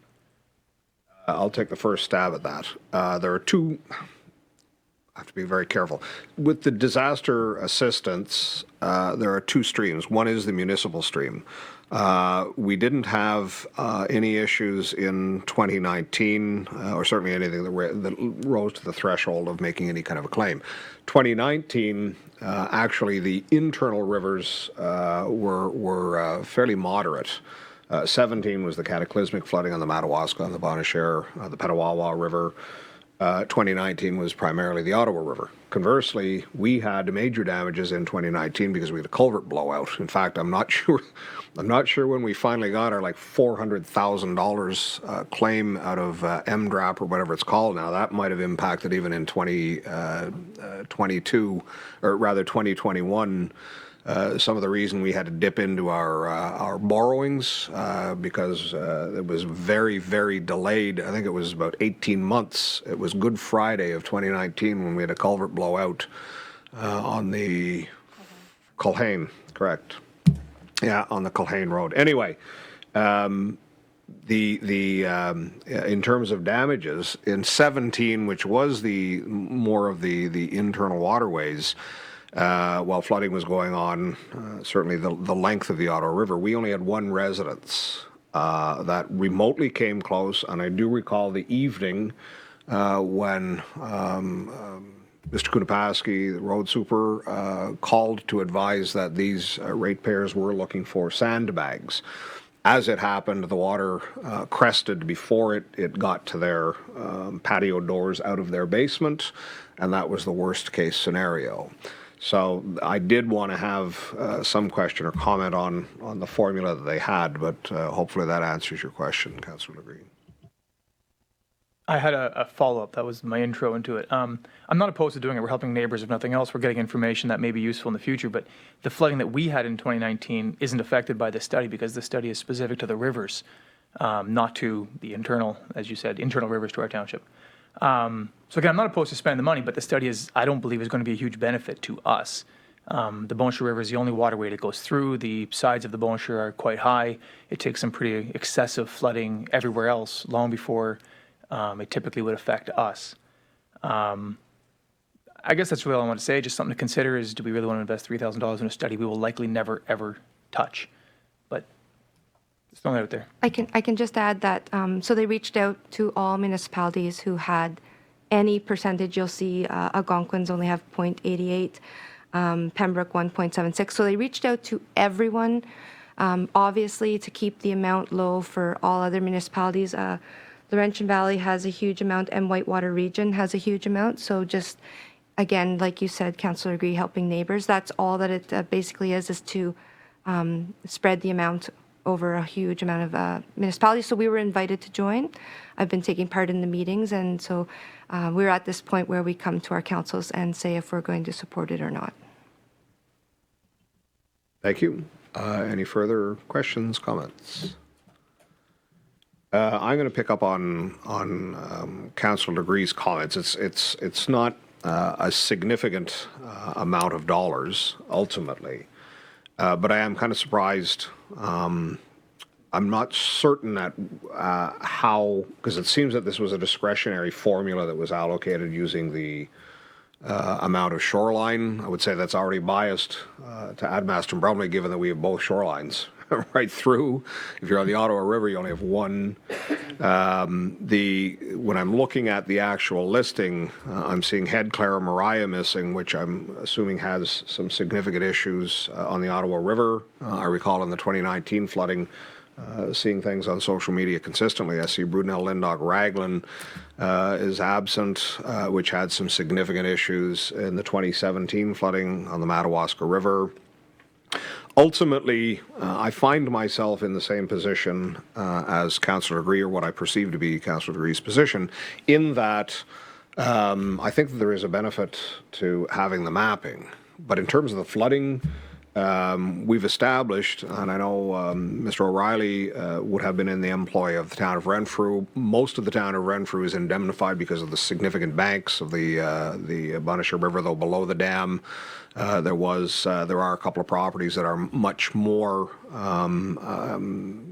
I'll take the first stab at that. There are two. I have to be very careful. With the disaster assistance, there are 2 streams. One is the municipal stream. We didn't have any issues in 2019, or certainly anything that rose to the threshold of making any kind of a claim. 2019, actually, the internal rivers were fairly moderate. 17 was the cataclysmic flooding on the Madawaska and the Bonnechere, the Petawawa River. 2019 was primarily the Ottawa River. Conversely, we had major damages in 2019 because we had a culvert blowout. In fact, I'm not sure when we finally got our like $400,000 claim out of MDRAP or whatever it's called now. That might have impacted even in 2022, or rather 2021. Some of the reason we had to dip into our borrowings because it was very, very delayed. I think it was about 18 months. It was Good Friday of 2019 when we had a culvert blowout on the Culhane, correct? Yeah, on the Culhane Road. Anyway, in terms of damages in 17, which was the more of the internal waterways. While flooding was going on, certainly the length of the Ottawa River, we only had one residence that remotely came close, and I do recall the evening when Mr. Kunapaski, the road super, called to advise that these ratepayers were looking for sandbags. As it happened, the water crested before it got to their patio doors out of their basement, and that was the worst case scenario. So I did want to have some question or comment on the formula that they had, but hopefully that answers your question, Councillor Green. I had a follow-up. That was my intro into it. I'm not opposed to doing it. We're helping neighbors. If nothing else, we're getting information that may be useful in the future. But the flooding that we had in 2019 isn't affected by this study because the study is specific to the rivers, not to the internal, as you said, internal rivers to our township. So again, I'm not opposed to spending the money, but the study I don't believe is going to be a huge benefit to us. The Bonnechere River is the only waterway that goes through. The sides of the Bonnechere are quite high. It takes some pretty excessive flooding everywhere else long before it typically would affect us. I guess that's really all I want to say. Just something to consider is, do we really want to invest $3,000 in a study we will likely never, ever touch? But just throwing it out there. I can just add that, so they reached out to all municipalities who had any percentage. You'll see Algonquins only have 0.88, Pembroke 1.76. So they reached out to everyone, obviously to keep the amount low for all other municipalities. Laurentian Valley has a huge amount and Whitewater Region has a huge amount. So just, again, like you said, Councillor Agree, helping neighbors. That's all that it basically is to spread the amount over a huge amount of municipalities. So we were invited to join. I've been taking part in the meetings, and so we're at this point where we come to our councils and say if we're going to support it or not. Thank you. Any further questions, comments? I'm going to pick up on Councillor Legree's comments. It's not a significant amount of dollars ultimately, but I am kind of surprised. I'm not certain at how, because it seems that this was a discretionary formula that was allocated using the amount of shoreline. I would say that's already biased to Admaston and Bromley, given that we have both shorelines right through. If you're on the Ottawa River, you only have one. When I'm looking at the actual listing, I'm seeing Head Clara Mariah missing, which I'm assuming has some significant issues on the Ottawa River. I recall in the 2019 flooding, seeing things on social media consistently. I see Brunel, Lindog, Raglan is absent, which had some significant issues in the 2017 flooding on the Madawaska River. Ultimately, I find myself in the same position as Councillor Agree, or what I perceive to be Councillor Agree's position, in that I think that there is a benefit to having the mapping. But in terms of the flooding, we've established, and I know Mr. O'Reilly would have been in the employ of the town of Renfrew. Most of the town of Renfrew is indemnified because of the significant banks of the Bonnechere River, though below the dam. There are a couple of properties that are much more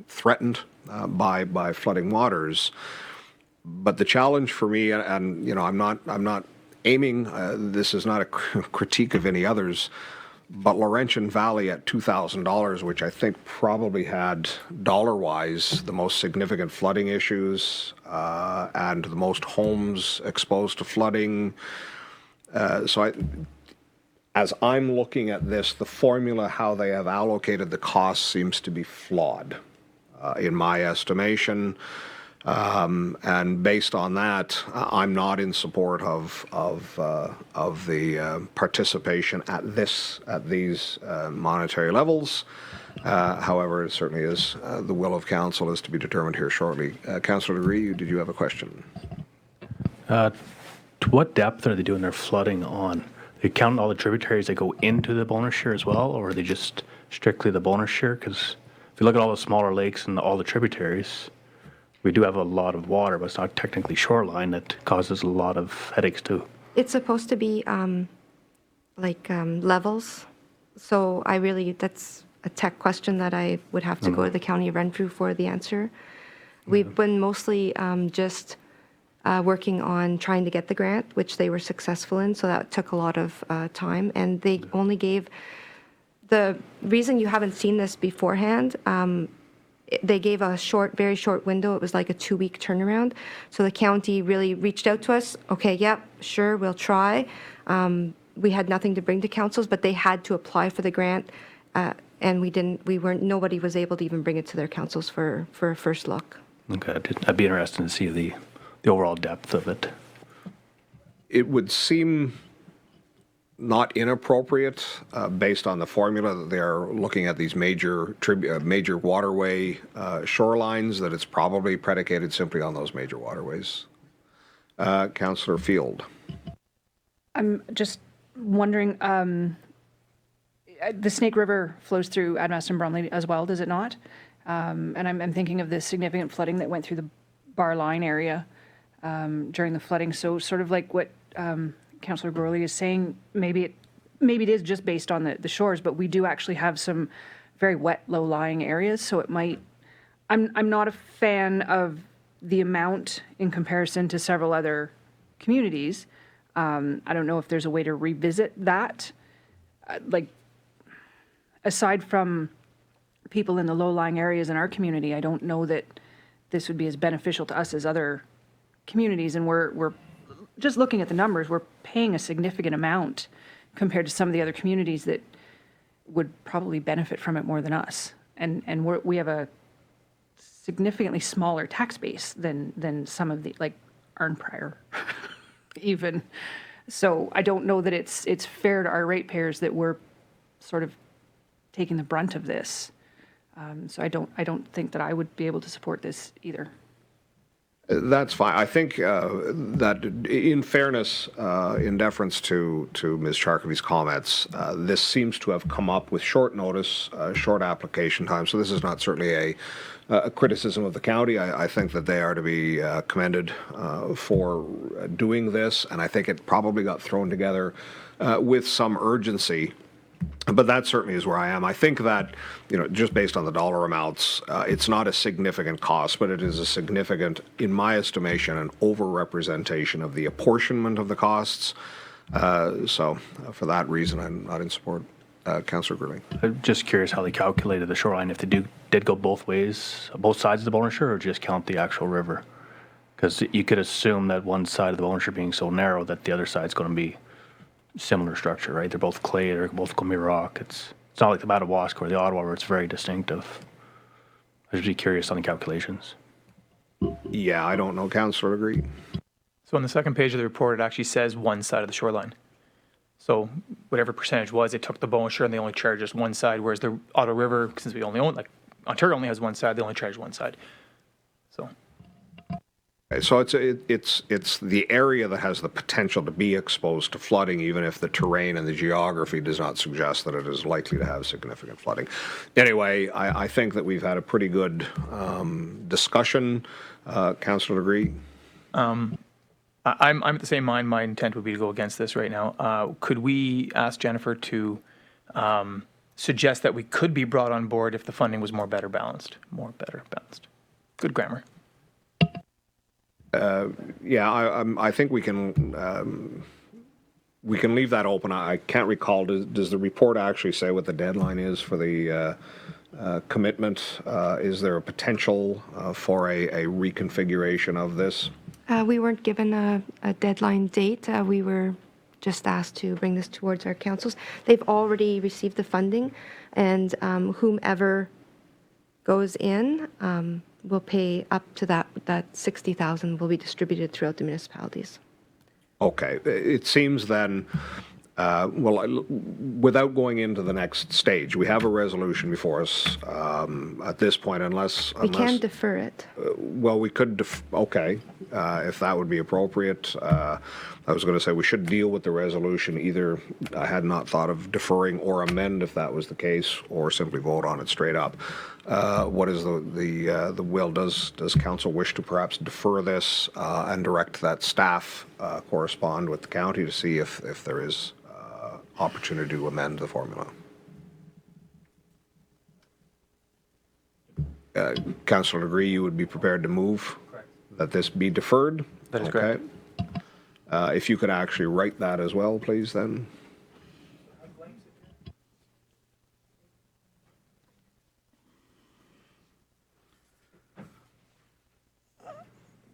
threatened by flooding waters. But the challenge for me, and I'm not aiming. This is not a critique of any others. But Laurentian Valley at $2,000, which I think probably had dollar-wise the most significant flooding issues and the most homes exposed to flooding. As I'm looking at this, the formula, how they have allocated the cost seems to be flawed. in my estimation. And based on that, I'm not in support of the participation at these monetary levels. However, it certainly is the will of council is to be determined here shortly. Councillor Legree, did you have a question? To what depth are they doing their flooding on? They count all the tributaries that go into the bonus share as well, or are they just strictly the bonus share? Because if you look at all the smaller lakes and all the tributaries, we do have a lot of water, but it's not technically shoreline. That causes a lot of headaches too. It's supposed to be levels. So that's a tech question that I would have to go to the County of Renfrew for the answer. We've been mostly just working on trying to get the grant, which they were successful in, so that took a lot of time. And they only gave, the reason you haven't seen this beforehand, they gave a very short window. It was like a 2-week turnaround. So the county really reached out to us. Okay, yep, sure, we'll try. We had nothing to bring to councils, but they had to apply for the grant, and nobody was able to even bring it to their councils for a first look. Okay, I'd be interested to see the overall depth of it. It would seem not inappropriate based on the formula that they're looking at these major waterway shorelines, that it's probably predicated simply on those major waterways. Councillor Field. I'm just wondering, the Snake River flows through Admaston Bromley as well, does it not? And I'm thinking of the significant flooding that went through the Bar Line area during the flooding. So sort of like what Councillor Gorley is saying, maybe it is just based on the shores, but we do actually have some very wet, low-lying areas. So it might. I'm not a fan of the amount in comparison to several other communities. I don't know if there's a way to revisit that. Aside from people in the low-lying areas in our community, I don't know that this would be as beneficial to us as other communities. And we're just looking at the numbers, we're paying a significant amount compared to some of the other communities that would probably benefit from it more than us. And we have a significantly smaller tax base than some of the, like Arnprior even. So I don't know that it's fair to our ratepayers that we're sort of taking the brunt of this. So I don't think that I would be able to support this either. That's fine. I think that in fairness, in deference to Ms. Charkavy's comments, this seems to have come up with short notice, short application time. So this is not certainly a criticism of the county. I think that they are to be commended for doing this. And I think it probably got thrown together with some urgency. But that certainly is where I am. I think that, just based on the dollar amounts, it's not a significant cost, but it is a significant, in my estimation, an overrepresentation of the apportionment of the costs. So for that reason, I'm not in support. Councillor Grilling. I'm just curious how they calculated the shoreline, if they did go both ways, both sides of the bonus share, or just count the actual river? Because you could assume that one side of the bonus share being so narrow that the other side's going to be similar structure, right? They're both clay, they're both going to be rock. It's not like the Madawaska or the Ottawa where it's very distinctive. I'd just be curious on the calculations. Yeah, I don't know. Councillor Legree. So on the second page of the report, it actually says one side of the shoreline. So whatever percentage was, they took the bonus share and they only charged us one side, whereas the Ottawa River, since we only own, like Ontario only has one side, they only charge one side. So. Okay, so it's the area that has the potential to be exposed to flooding, even if the terrain and the geography does not suggest that it is likely to have significant flooding. Anyway, I think that we've had a pretty good discussion. Councillor Legree? I'm at the same mind. My intent would be to go against this right now. Could we ask Jennifer to suggest that we could be brought on board if the funding was better balanced? Good grammar. Yeah, I think we can leave that open. I can't recall. Does the report actually say what the deadline is for the commitment? Is there a potential for a reconfiguration of this? We weren't given a deadline date. We were just asked to bring this towards our councils. They've already received the funding, and whomever goes in, we'll pay up to that 60,000 will be distributed throughout the municipalities. Okay. It seems then, without going into the next stage, we have a resolution before us at this point, unless... We can defer it. Well, we could, okay, if that would be appropriate. I was going to say we should deal with the resolution. Either I had not thought of deferring or amend if that was the case, or simply vote on it straight up. What is the will? Does council wish to perhaps defer this and direct that staff correspond with the county to see if there is opportunity to amend the formula? Councillor Legree, you would be prepared to move that this be deferred? That is correct. If you could actually write that as well, please, then.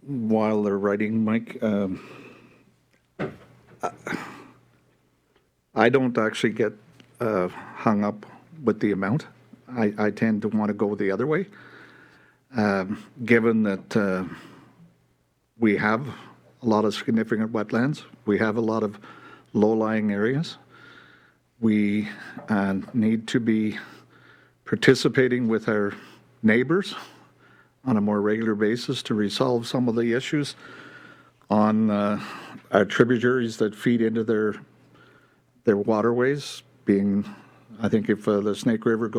While they're writing, Mike, I don't actually get hung up with the amount. I tend to want to go the other way. Given that we have a lot of significant wetlands, we have a lot of low-lying areas, we need to be participating with our neighbors on a more regular basis to resolve some of the issues on our tributaries that feed into their waterways, being, I think if the Snake River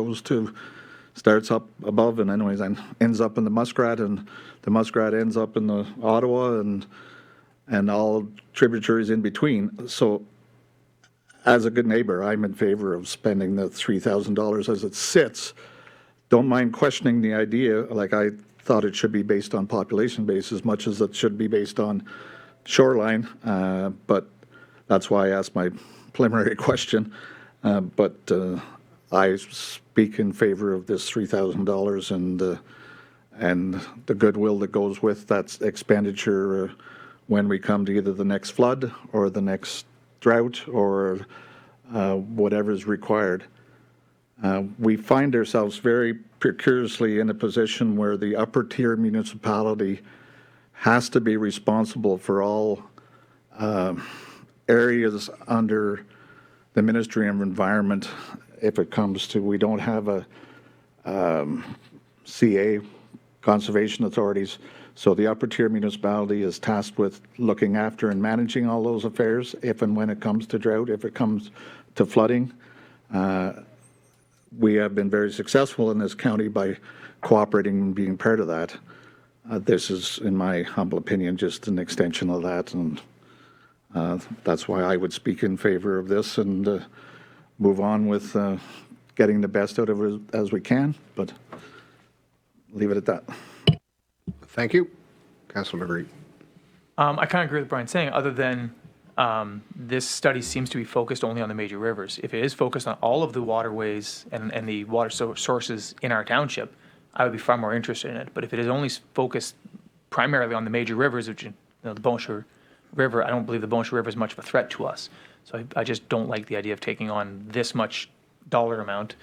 starts up above and anyways and ends up in the Muskrat, and the Muskrat ends up in the Ottawa, and all tributaries in between. So as a good neighbor, I'm in favor of spending the $3,000 as it sits. Don't mind questioning the idea, like I thought it should be based on population base as much as it should be based on shoreline, but that's why I asked my preliminary question. But I speak in favor of this $3,000 and the goodwill that goes with that expenditure when we come to either the next flood or the next drought or whatever is required. We find ourselves very precariously in a position where the upper tier municipality has to be responsible for all areas under the Ministry of Environment if it comes to, we don't have a CA, conservation authorities, so the upper tier municipality is tasked with looking after and managing all those affairs if and when it comes to drought, if it comes to flooding. We have been very successful in this county by cooperating and being part of that. This is, in my humble opinion, just an extension of that, and that's why I would speak in favor of this and move on with getting the best out of it as we can, but leave it at that. Thank you. Councillor Legree. I kind of agree with Brian saying, other than this study seems to be focused only on the major rivers. If it is focused on all of the waterways and the water sources in our township, I would be far more interested in it. But if it is only focused primarily on the major rivers, which, the Bon Chevaux River, I don't believe the Bon Chevaux River is much of a threat to us. So I just don't like the idea of taking on this much dollar amount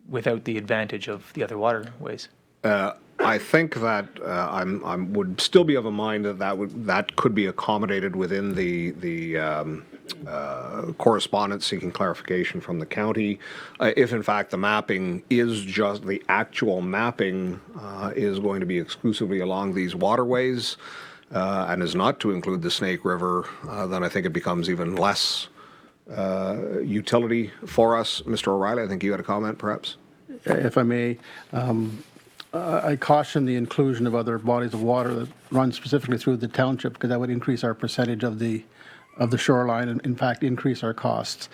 without the advantage of the other waterways. I think that I would still be of a mind that could be accommodated within the correspondence seeking clarification from the county. If in fact the mapping is just the actual mapping is going to be exclusively along these waterways and is not to include the Snake River, then I think it becomes even less utility for us. Mr. O'Reilly, I think you had a comment perhaps? If I may, I caution the inclusion of other bodies of water that run specifically through the township, because that would increase our percentage of the shoreline and in fact increase our costs.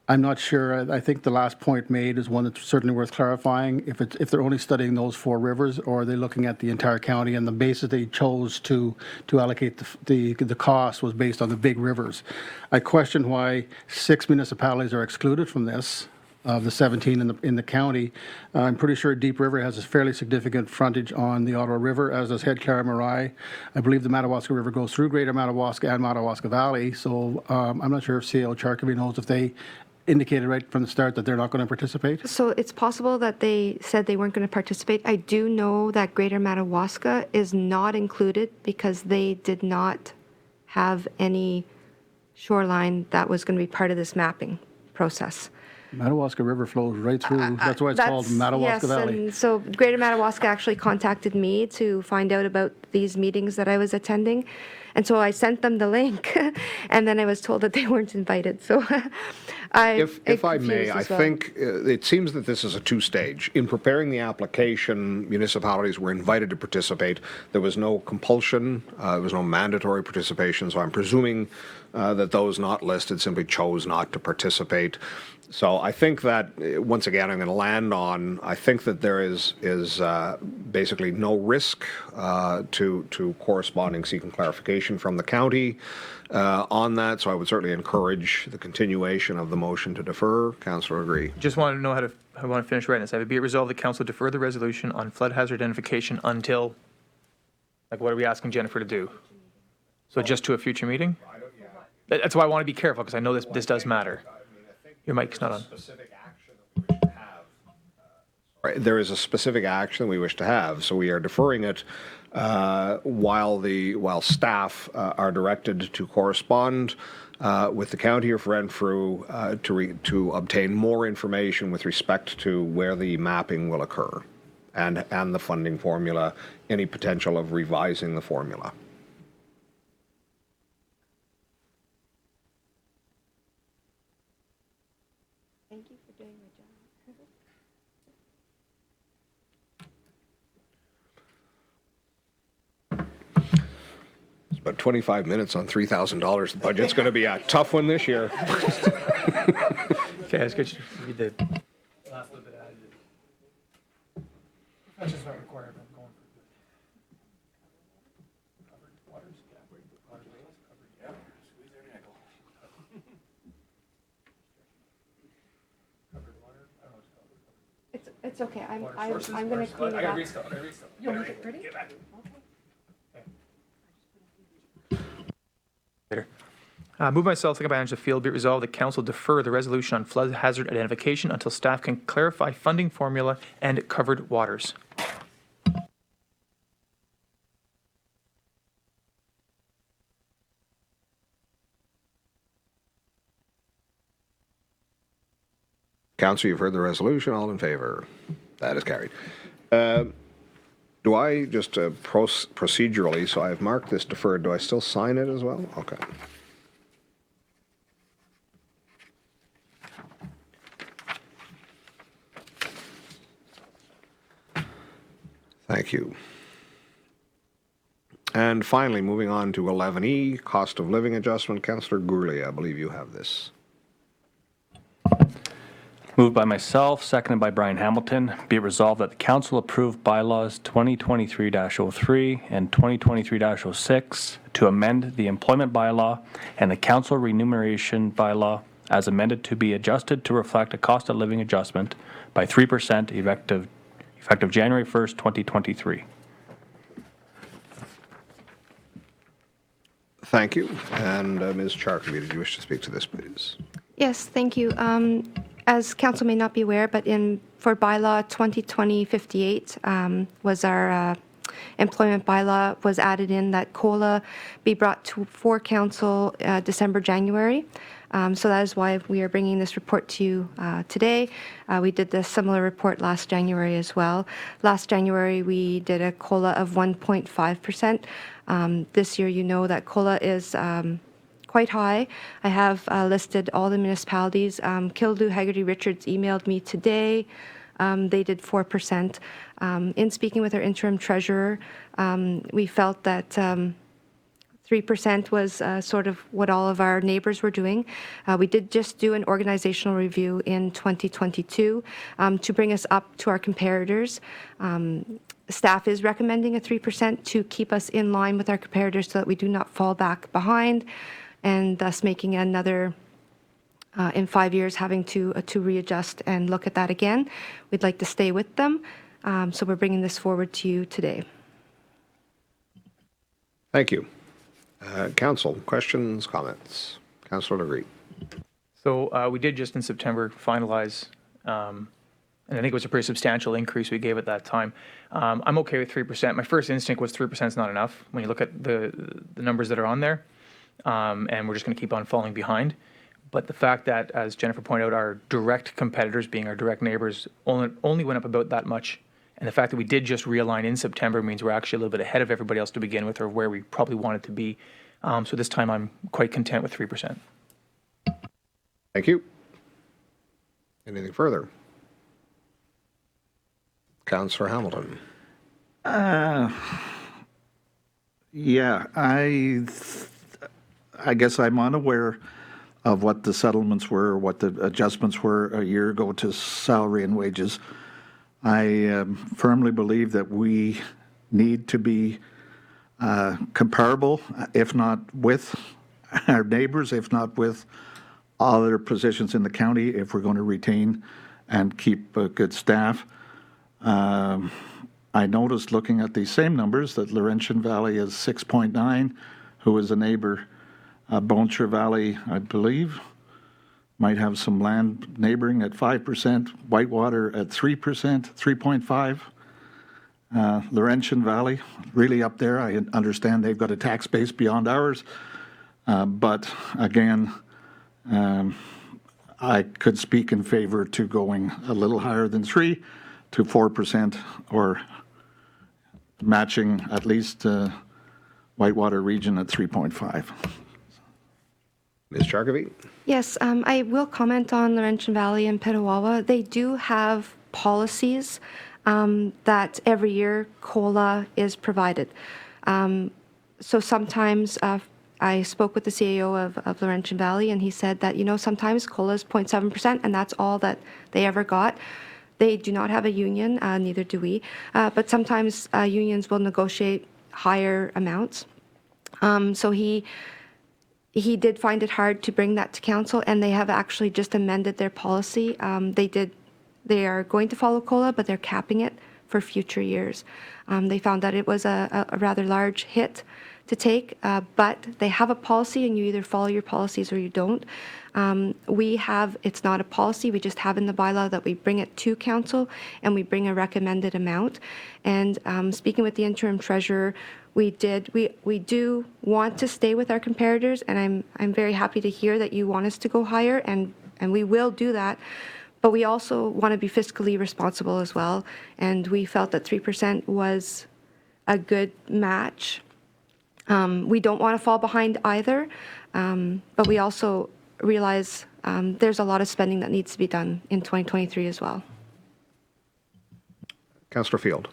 I'm not sure. I think the last point made is one that's certainly worth clarifying. If they're only studying those 4 rivers, or are they looking at the entire county, and the basis they chose to allocate the cost was based on the big rivers. I question why 6 municipalities are excluded from this. Of the 17 in the county. I'm pretty sure Deep River has a fairly significant frontage on the Ottawa River, as does Head Clara-Marai. I believe the Madawaska River goes through Greater Madawaska and Madawaska Valley, so I'm not sure if CAO Charkavy knows if they indicated right from the start that they're not going to participate? So it's possible that they said they weren't going to participate. I do know that Greater Madawaska is not included because they did not have any shoreline that was going to be part of this mapping process. Madawaska River flows right through, that's why it's called Madawaska yes, Valley. and so Greater Madawaska actually contacted me to find out about these meetings that I was attending. And so I sent them the link, and then I was told that they weren't invited. So If I may, I think it seems that this is a two-stage. In preparing the application, municipalities were invited to participate. There was no compulsion. There was no mandatory participation. So I'm presuming that those not listed simply chose not to participate. So I think that, once again, I'm going to land on, I think that there is basically no risk to corresponding seeking clarification from the county on that. So I would certainly encourage the continuation of the motion to defer. Councillor Agree. Just want to know how I want to finish writing this. I would be it resolved that council defer the resolution on flood hazard identification until, like, what are we asking Jennifer to do? So just to a future meeting? That's why I want to be careful, because I know this does matter. Your mic's not on. Right, there is a specific action we wish to have, so we are deferring it while staff are directed to correspond with the county of Renfrew to obtain more information with respect to where the mapping will occur and the funding formula, any potential of revising the formula. Thank you for doing my job. It's about 25 minutes on $3,000. The budget's going to be a tough one this year. Okay, let's get you to read the last little bit out of it. That's just not required, I'm going for it. Covered waters? Yeah. Water rails? Covered, yeah. Squeeze every nickel. Covered water? I don't know what it's called. It's okay. Water I'm sources? going to clean I it gotta up. read stuff, I gotta read stuff. You'll make it pretty? Get back. Later. Move myself, second by Angela Field, be it resolved that council defer the resolution on flood hazard identification until staff can clarify funding formula and covered waters. Council, you've heard the resolution. All in favor? That is carried. Do I just procedurally, so I've marked this deferred, do I still sign it as well? Okay. Thank you. And finally, moving on to 11E, cost of living adjustment. Councillor Gourley, I believe you have this. Moved by myself, seconded by Brian Hamilton. Be it resolved that the council approve bylaws 2023-03 and 2023-06 to amend the employment bylaw and the council remuneration bylaw as amended to be adjusted to reflect a cost of living adjustment by 3% effective January 1st, 2023. Thank you. And Ms. Charkby, did you wish to speak to this, please? Yes, thank you. As council may not be aware, but for bylaw 2020-58 was our employment bylaw was added in that COLA be brought for council December, January. So that is why we are bringing this report to you today. We did this similar report last January as well. Last January, we did a COLA of 1.5%. This year, you know that COLA is quite high. I have listed all the municipalities. Kildoo, Haggerty, Richards emailed me today. They did 4%. In speaking with our interim treasurer, we felt that 3% was sort of what all of our neighbors were doing. We did just do an organizational review in 2022 to bring us up to our comparators. Staff is recommending a 3% to keep us in line with our comparators so that we do not fall back behind, and thus making another, in 5 years, having to readjust and look at that again. We'd like to stay with them, so we're bringing this forward to you today. Thank you. Council, questions, comments? Councillor Legree. So we did just in September finalize, and I think it was a pretty substantial increase we gave at that time. I'm okay with 3%. My first instinct was 3% is not enough when you look at the numbers that are on there, and we're just going to keep on falling behind. But the fact that, as Jennifer pointed out, our direct competitors, being our direct neighbors, only went up about that much, and the fact that we did just realign in September means we're actually a little bit ahead of everybody else to begin with, or where we probably wanted to be. So this time I'm quite content with 3%. Thank you. Anything further? Councillor Hamilton. Yeah, I guess I'm unaware of what the settlements were, what the adjustments were a year ago to salary and wages. I firmly believe that we need to be comparable, if not with our neighbors, if not with other positions in the county, if we're going to retain and keep good staff. I noticed looking at these same numbers that Laurentian Valley is 6.9, who is a neighbor. Boncher Valley, I believe, might have some land neighboring at 5%, Whitewater at 3%, 3.5%. Laurentian Valley, really up there. I understand they've got a tax base beyond ours. But again, I could speak in favor to going a little higher than 3 to 4%, or matching at least Whitewater region at 3.5. Ms. Charkavy? Yes, I will comment on Laurentian Valley and Petawawa. They do have policies that every year COLA is provided. So sometimes I spoke with the CAO of Laurentian Valley, and he said that, sometimes COLA is 0.7%, and that's all that they ever got. They do not have a union, neither do we, but sometimes unions will negotiate higher amounts. So he did find it hard to bring that to council, and they have actually just amended their policy. They are going to follow COLA, but they're capping it for future years. They found that it was a rather large hit to take, but they have a policy, and you either follow your policies or you don't. It's not a policy, we just have in the bylaw that we bring it to council and we bring a recommended amount. And speaking with the interim treasurer, we do want to stay with our comparators, and I'm very happy to hear that you want us to go higher, and we will do that. But we also want to be fiscally responsible as well, and we felt that 3% was a good match. We don't want to fall behind either, but we also realize there's a lot of spending that needs to be done in 2023 as well. Councillor Field.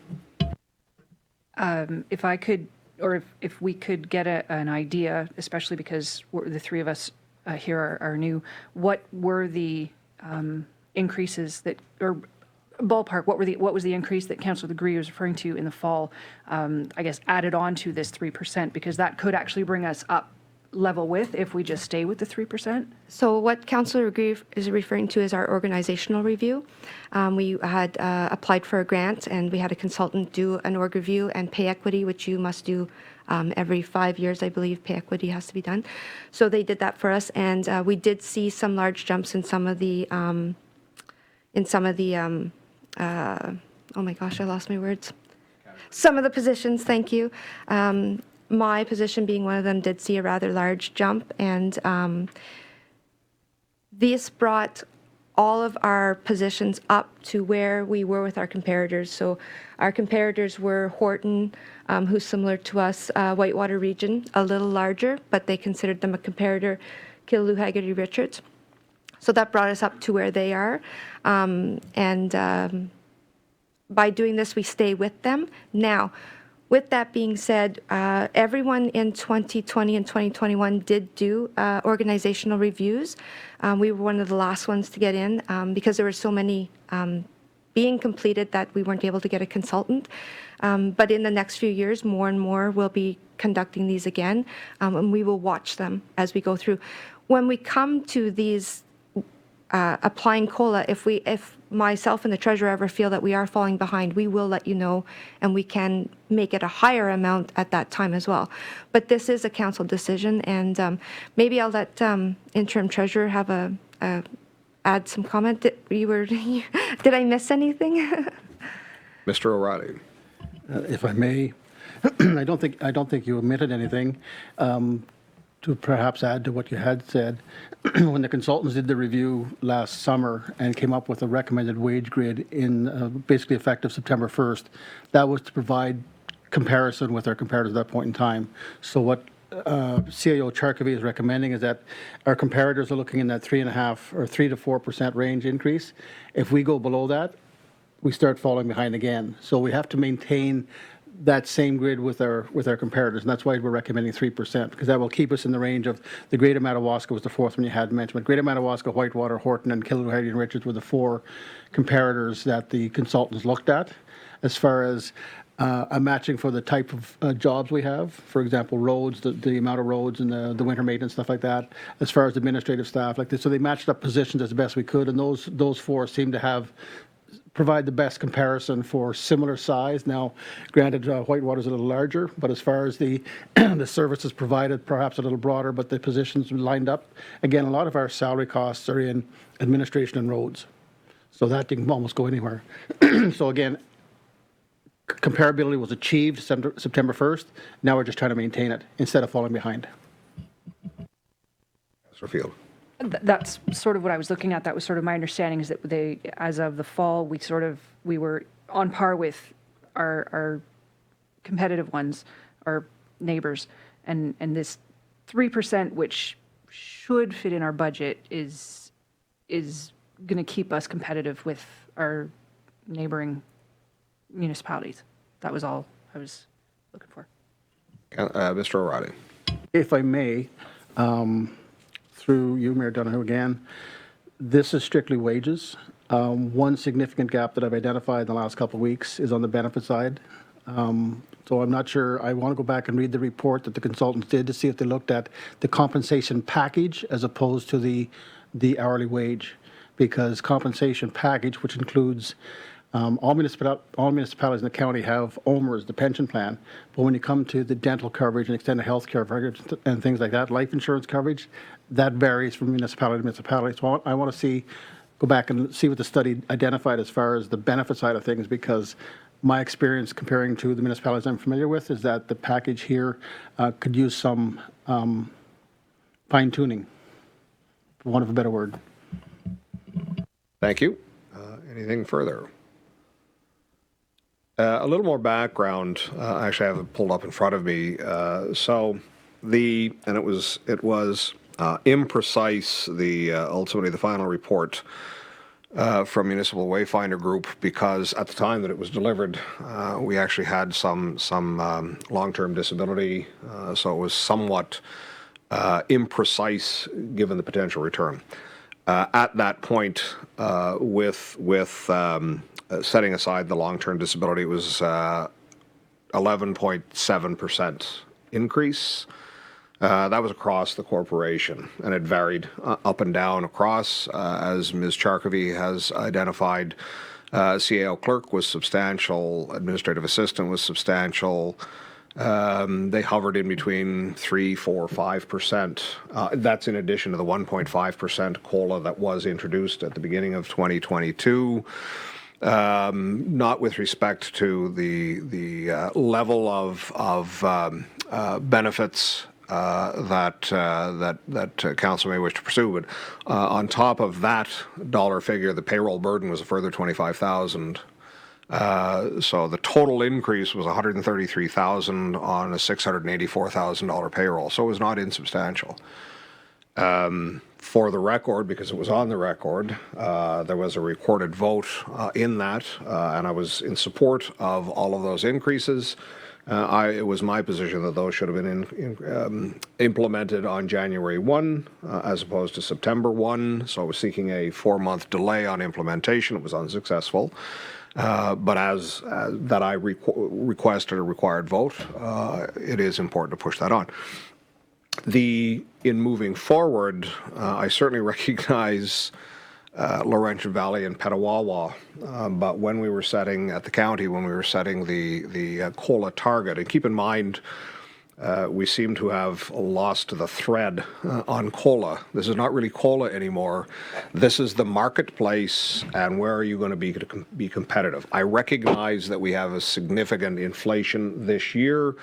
If I could, or if we could get an idea, especially because the three of us here are new, what were the increases that, or ballpark, what was the increase that Councillor Legree was referring to in the fall, I guess, added on to this 3%, because that could actually bring us up level with if we just stay with the 3%? So what Councillor Legree is referring to is our organizational review. We had applied for a grant, and we had a consultant do an org review and pay equity, which you must do every 5 years, I believe. Pay equity has to be done. So they did that for us, and we did see some large jumps in some of the oh my gosh, I lost my words. Some of the positions, thank you. My position being one of them did see a rather large jump, and this brought all of our positions up to where we were with our comparators. So our comparators were Horton, who's similar to us, Whitewater region, a little larger, but they considered them a comparator, Killaloe, Haggerty, Richards. So that brought us up to where they are. By doing this, we stay with them. Now, with that being said, everyone in 2020 and 2021 did do organizational reviews. We were one of the last ones to get in because there were so many being completed that we weren't able to get a consultant. But in the next few years, more and more will be conducting these again, and we will watch them as we go through. When we come to these applying COLA, if myself and the treasurer ever feel that we are falling behind, we will let you know, and we can make it a higher amount at that time as well. But this is a council decision, and maybe I'll let interim treasurer have a add some comment. Did I miss anything? Mr. O'Reilly. If I may, I don't think you omitted anything. To perhaps add to what you had said, when the consultants did the review last summer and came up with a recommended wage grid in basically effective September 1st, that was to provide comparison with our comparators at that point in time. So what CIO Charkavy is recommending is that our comparators are looking in that 3.5 or 3 to 4% range increase. If we go below that, we start falling behind again. So we have to maintain that same grid with our comparators, and that's why we're recommending 3%, because that will keep us in the range of the Greater Madawaska was the fourth one you had mentioned, but Greater Madawaska, Whitewater, Horton, and Killarney and Richards were the four comparators that the consultants looked at. As far as a matching for the type of jobs we have, for example, roads, the amount of roads and the winter maintenance, stuff like that, as far as administrative staff, like this. So they matched up positions as best we could, and those four seem to provide the best comparison for similar size. Now, granted, Whitewater's a little larger, but as far as the the services provided, perhaps a little broader, but the positions lined up. Again, a lot of our salary costs are in administration and roads, so that can almost go anywhere. So again, comparability was achieved September 1st. Now we're just trying to maintain it instead of falling behind. Mr. Field. That's sort of what I was looking at. That was sort of my understanding, is that as of the fall, we were on par with our competitive ones, our neighbors, and this 3%, which should fit in our budget, is going to keep us competitive with our neighboring municipalities. That was all I was looking for. Mr. O'Reilly. If I may, through you, Mayor Donoghue, again, this is strictly wages. One significant gap that I've identified in the last couple of weeks is on the benefit side. So I'm not sure. I want to go back and read the report that the consultants did to see if they looked at the compensation package as opposed to the hourly wage, because compensation package, which includes all municipalities in the county have OMERS, the pension plan, but when you come to the dental coverage and extended health care coverage and things like that, life insurance coverage, that varies from municipality to municipality. So I want to go back and see what the study identified as far as the benefit side of things, because my experience comparing to the municipalities I'm familiar with is that the package here could use some fine tuning, for want of a better word. Thank you. Anything further? A little more background. Actually, I have it pulled up in front of me. And it was imprecise. Ultimately the final report from Municipal Wayfinder Group, because at the time that it was delivered, we actually had some long-term disability, so it was somewhat imprecise given the potential return. At that point, with setting aside the long-term disability, it was 11.7% increase. That was across the corporation, and it varied up and down across. As Ms. Charkavy has identified, CAO clerk was substantial, administrative assistant was substantial. They hovered in between 3, 4, 5%. That's in addition to the 1.5% COLA that was introduced at the beginning of 2022. Not with respect to the level of benefits that council may wish to pursue, but on top of that dollar figure, the payroll burden was a further $25,000. So the total increase was $133,000 on a $684,000 payroll. So it was not insubstantial. For the record, because it was on the record, there was a recorded vote in that, and I was in support of all of those increases. It was my position that those should have been implemented on January 1 as opposed to September 1. So I was seeking a 4-month delay on implementation. It was unsuccessful. But as that I requested a required vote, it is important to push that on. In moving forward, I certainly recognize Laurentian Valley and Petawawa, but when we were setting at the county, when we were setting the COLA target, and keep in mind, we seem to have lost the thread on COLA. This is not really COLA anymore. This is the marketplace, and where are you going to be competitive? I recognize that we have a significant inflation this year.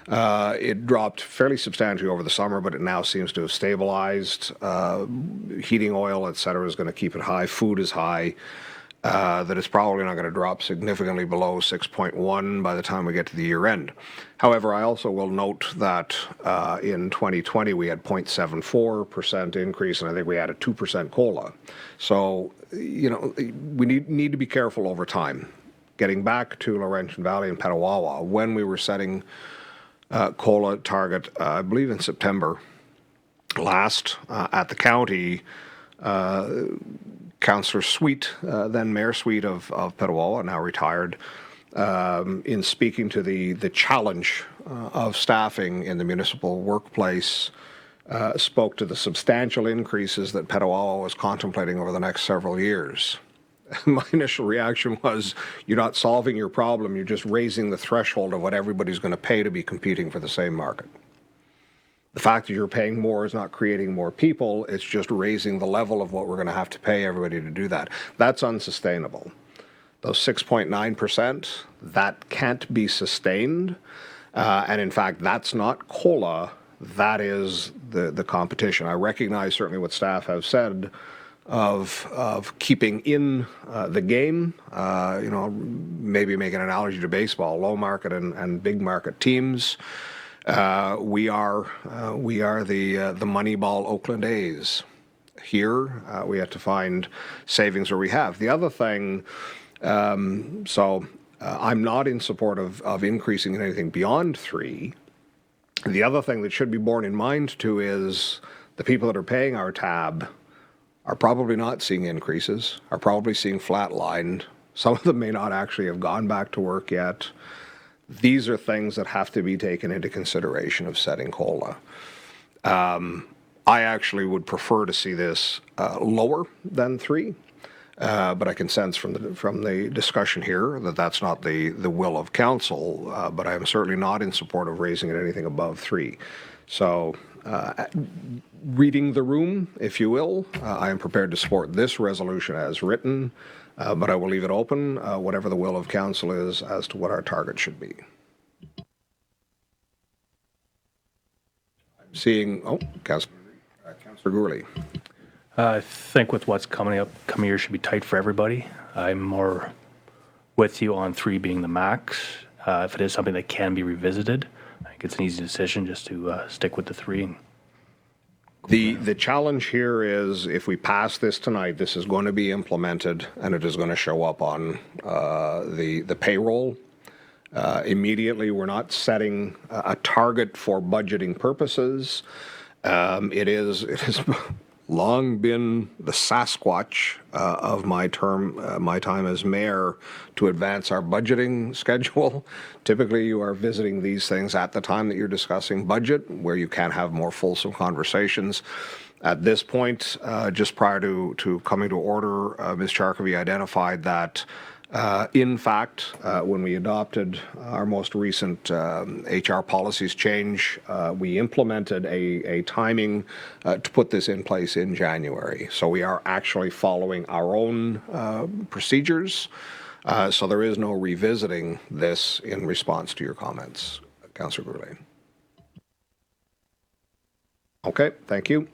It dropped fairly substantially over the summer, but it now seems to have stabilized. Heating oil, et cetera, is going to keep it high. Food is high. That it's probably not going to drop significantly below 6.1 by the time we get to the year end. However, I also will note that in 2020 we had 0.74% increase, and I think we had a 2% COLA. So, you know, we need to be careful over time. Getting back to Laurentian Valley and Petawawa, when we were setting COLA target, I believe in September last at the county, Councillor Sweet, then Mayor Sweet of Petawawa, now retired, in speaking to the challenge of staffing in the municipal workplace, spoke to the substantial increases that Petawawa was contemplating over the next several years. My initial reaction was, you're not solving your problem, you're just raising the threshold of what everybody's going to pay to be competing for the same market. The fact that you're paying more is not creating more people, it's just raising the level of what we're going to have to pay everybody to do that. That's unsustainable. Those 6.9%, that can't be sustained. And in fact, that's not COLA, that is the competition. I recognize certainly what staff have said of keeping in the game, you know, maybe make an analogy to baseball, low market and big market teams. We are the Moneyball Oakland A's. Here, we have to find savings where we have. The other thing, I'm not in support of increasing in anything beyond 3. The other thing that should be borne in mind too is the people that are paying our tab are probably not seeing increases, are probably seeing flatlined. Some of them may not actually have gone back to work yet. These are things that have to be taken into consideration of setting COLA. I actually would prefer to see this lower than 3, but I can sense from the discussion here that that's not the will of council, but I am certainly not in support of raising it anything above 3. So reading the room, if you will, I am prepared to support this resolution as written, but I will leave it open, whatever the will of council is as to what our target should be. I'm seeing, Councillor Gourley. I think with what's coming year should be tight for everybody. I'm more with you on 3 being the max. If it is something that can be revisited, I think it's an easy decision just to stick with the 3. The challenge here is if we pass this tonight, this is going to be implemented and it is going to show up on the payroll. Immediately, we're not setting a target for budgeting purposes. It has long been the Sasquatch of my time as mayor to advance our budgeting schedule. Typically, you are visiting these things at the time that you're discussing budget, where you can have more fulsome conversations. At this point, just prior to coming to order, Ms. Charkavy identified that in fact, when we adopted our most recent HR policies change, we implemented a timing to put this in place in January. So we are actually following our own procedures. So there is no revisiting this in response to your comments, Councillor Gourlay. Okay, thank you.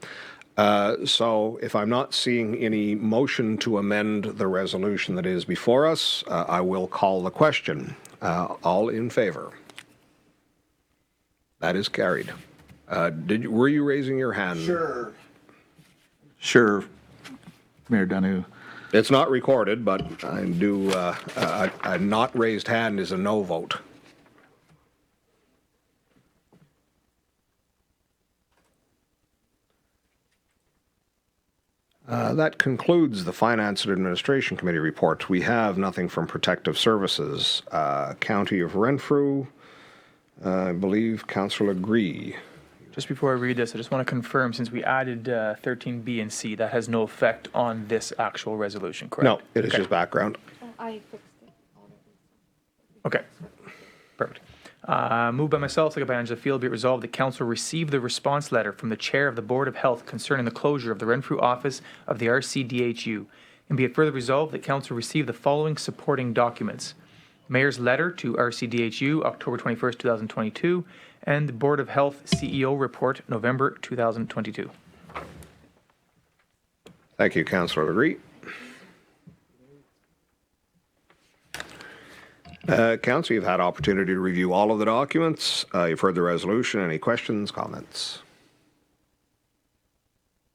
So if I'm not seeing any motion to amend the resolution that is before us, I will call the question. All in favor? That is carried. Were you raising your hand? Sure, Mayor Donahue. It's not recorded, but I do. A not raised hand is a no vote. That concludes the Finance and Administration Committee report. We have nothing from Protective Services. County of Renfrew, I believe Councillor Agree. Just before I read this, I just want to confirm, since we added 13B and C, that has no effect on this actual resolution, correct? No, it is just background. I fixed it. Okay, perfect. Moved by myself, seconded by Angela Field, be it resolved that council receive the response letter from the Chair of the Board of Health concerning the closure of the Renfrew office of the RCDHU. And be it further resolved that council receive the following supporting documents. Mayor's letter to RCDHU, October 21st, 2022, and the Board of Health CEO report, November 2022. Thank you, Councillor Legree. Council, you've had opportunity to review all of the documents. You've heard the resolution. Any questions, comments?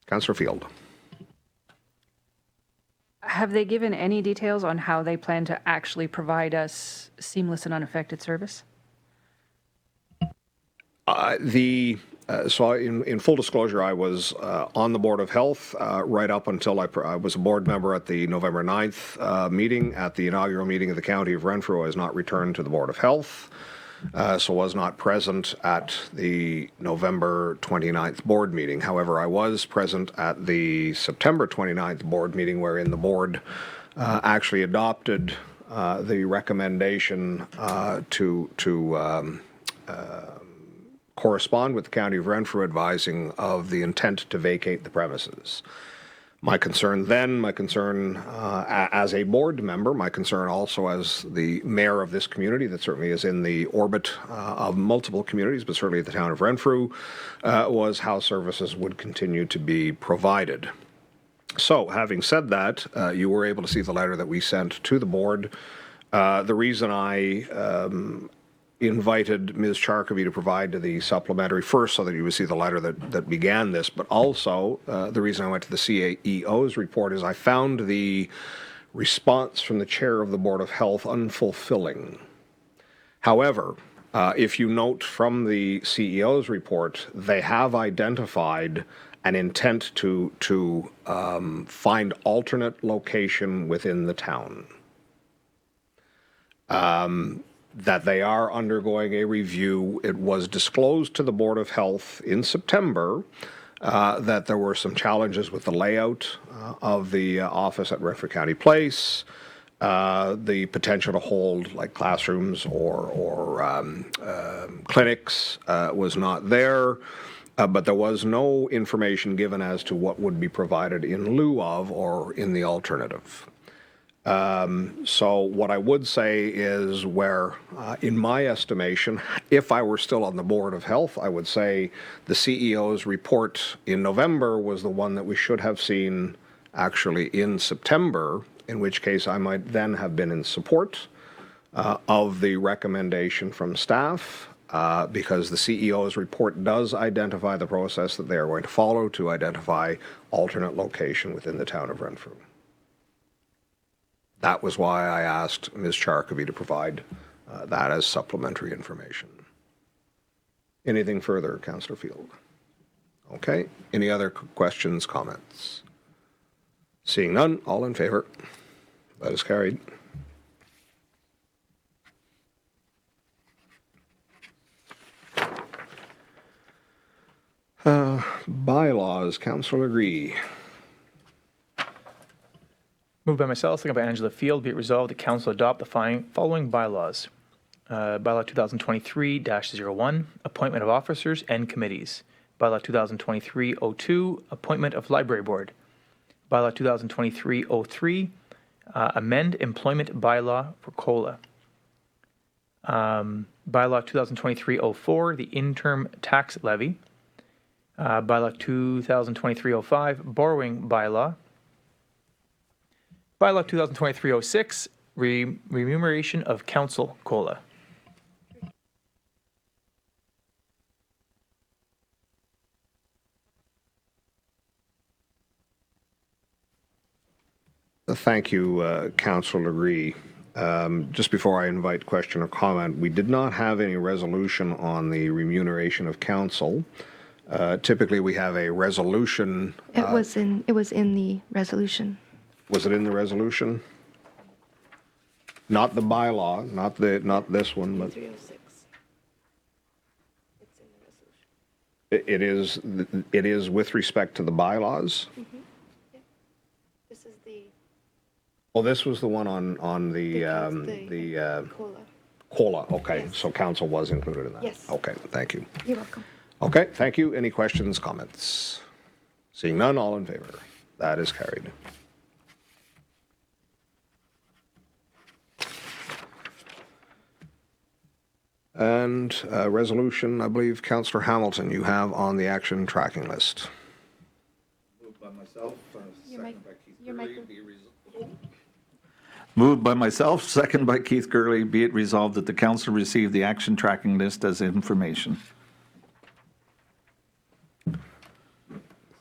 Councillor Field. Have they given any details on how they plan to actually provide us seamless and unaffected service? So in full disclosure, I was on the Board of Health right up until I was a board member at the November 9th meeting. At the inaugural meeting of the County of Renfrew, I was not returned to the Board of Health, so was not present at the November 29th board meeting. However, I was present at the September 29th board meeting, wherein the board actually adopted the recommendation to correspond with the County of Renfrew advising of the intent to vacate the premises. My concern then, my concern as a board member, my concern also as the mayor of this community that certainly is in the orbit of multiple communities, but certainly the town of Renfrew, was how services would continue to be provided. So, having said that, you were able to see the letter that we sent to the board. The reason I invited Ms. Charkeby to provide the supplementary first so that you would see the letter that began this, but also the reason I went to the CAEO's report is I found the response from the chair of the Board of Health unfulfilling. However, if you note from the CEO's report, they have identified an intent to find alternate location within the town. That they are undergoing a review. It was disclosed to the Board of Health in September that there were some challenges with the layout of the office at Renfrew County Place, the potential to hold like classrooms or clinics was not there, but there was no information given as to what would be provided in lieu of or in the alternative. So what I would say is where, in my estimation, if I were still on the Board of Health, I would say the CEO's report in November was the one that we should have seen actually in September, in which case I might then have been in support of the recommendation from staff, because the CEO's report does identify the process that they are going to follow to identify alternate location within the town of Renfrew. That was why I asked Ms. Charkeby to provide that as supplementary information. Anything further, Councillor Field? Okay. Any other questions, comments? Seeing none, all in favour? That is carried. Bylaws, Councillor Legree. Moved by myself, seconded by Angela Field, be it resolved that council adopt the following bylaws. Bylaw 2023-01, appointment of officers and committees. Bylaw 2023-02, appointment of library board. Bylaw 2023-03, amend employment bylaw for COLA. Bylaw 2023-04, the interim tax levy. Bylaw 2023-05, borrowing bylaw. Bylaw 2023-06, remuneration of council COLA. Thank you, Councillor Legree. Just before I invite question or comment, we did not have any resolution on the remuneration of council. Typically, we have a resolution. It was in the resolution. Was it in the resolution? Not the bylaw, not this one, but 306. It's in the resolution. it is with respect to the bylaws. Mm-hmm. Yeah. This is the Well, this was the one on the COLA. COLA, okay, so council was included in that? Yes. Okay, thank you. You're welcome. Okay, thank you. Any questions, comments? Seeing none, all in favor? That is carried. And resolution, I believe, Councillor Hamilton, you have on the action tracking list. Moved by myself, Your mic- second by Keith your Gurley. micro- Moved by myself, second by Keith Gurley. Be it resolved that the council receive the action tracking list as information.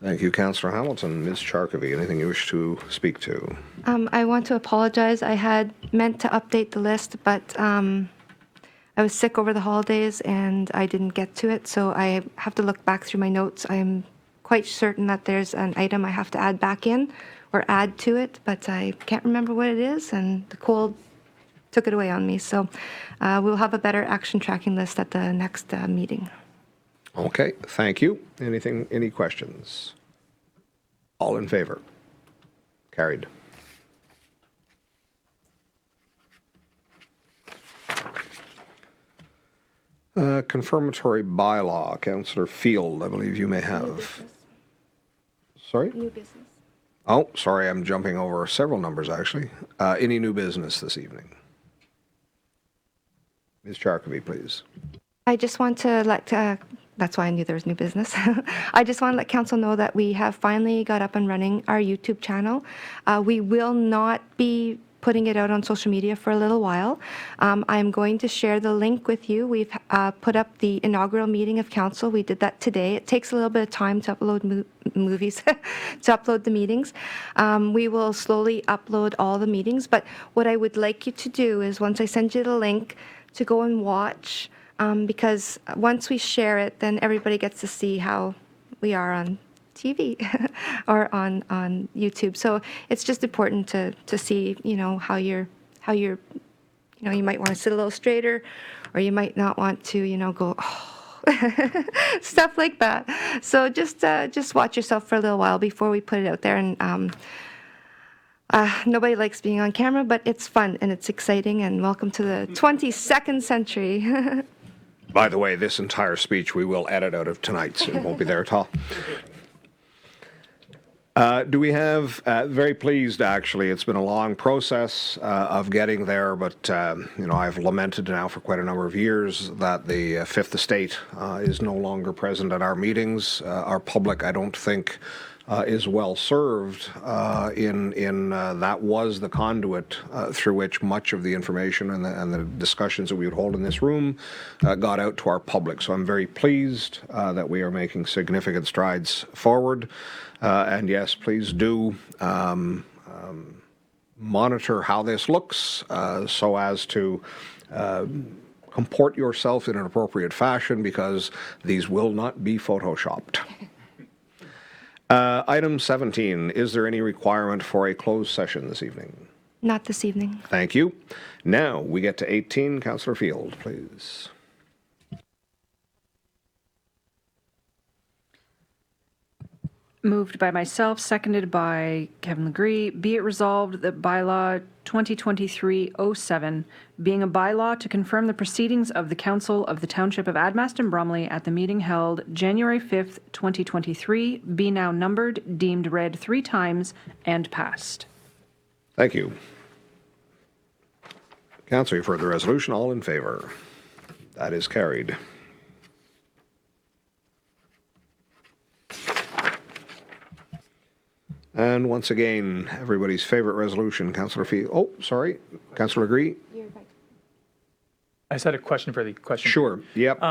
Thank you, Councillor Hamilton. Ms. Charkavy, anything you wish to speak to? I want to apologize. I had meant to update the list, but I was sick over the holidays and I didn't get to it, so I have to look back through my notes. I'm quite certain that there's an item I have to add back in or add to it, but I can't remember what it is, and the cold took it away on me. So we'll have a better action tracking list at the next meeting. Okay, thank you. Any questions? All in favor? Carried. Confirmatory bylaw, Councillor Field, I believe you may have. Sorry? New business. Oh, sorry, I'm jumping over several numbers, actually. Any new business this evening? Ms. Charkavy, please. I just want to let, that's why I knew there was new business. I just want to let council know that we have finally got up and running our YouTube channel. We will not be putting it out on social media for a little while. I'm going to share the link with you. We've put up the inaugural meeting of council. We did that today. It takes a little bit of time to upload movies, to upload the meetings. We will slowly upload all the meetings, but what I would like you to do is once I send you the link to go and watch, because once we share it, then everybody gets to see how we are on TV or on YouTube. So it's just important to see, how you're, you might want to sit a little straighter, or you might not want to, go, oh, stuff like that. So just watch yourself for a little while before we put it out there. And nobody likes being on camera, but it's fun and it's exciting. And welcome to the 22nd century. By the way, this entire speech we will edit out of tonight's. It won't be there at all. Do we have, very pleased actually, it's been a long process of getting there, but I've lamented now for quite a number of years that the Fifth Estate is no longer present at our meetings. Our public, I don't think, is well served in that was the conduit through which much of the information and the discussions that we would hold in this room got out to our public. So I'm very pleased that we are making significant strides forward. And yes, please do monitor how this looks so as to comport yourself in an appropriate fashion, because these will not be photoshopped. Item 17, is there any requirement for a closed session this evening? Not this evening. Thank you. Now we get to 18. Councillor Field, please. Moved by myself, seconded by Kevin Legree. Be it resolved that bylaw 2023-07, being a bylaw to confirm the proceedings of the Council of the Township of Admaston, Bromley at the meeting held January 5th, 2023, be now numbered, deemed read 3 times, and passed. Thank you. Councillor, you've heard the resolution. All in favor? That is carried. And once again, everybody's favorite resolution, Councillor Field. Oh, sorry, Councillor Legree. I just had a question for the question. Sure. Yep.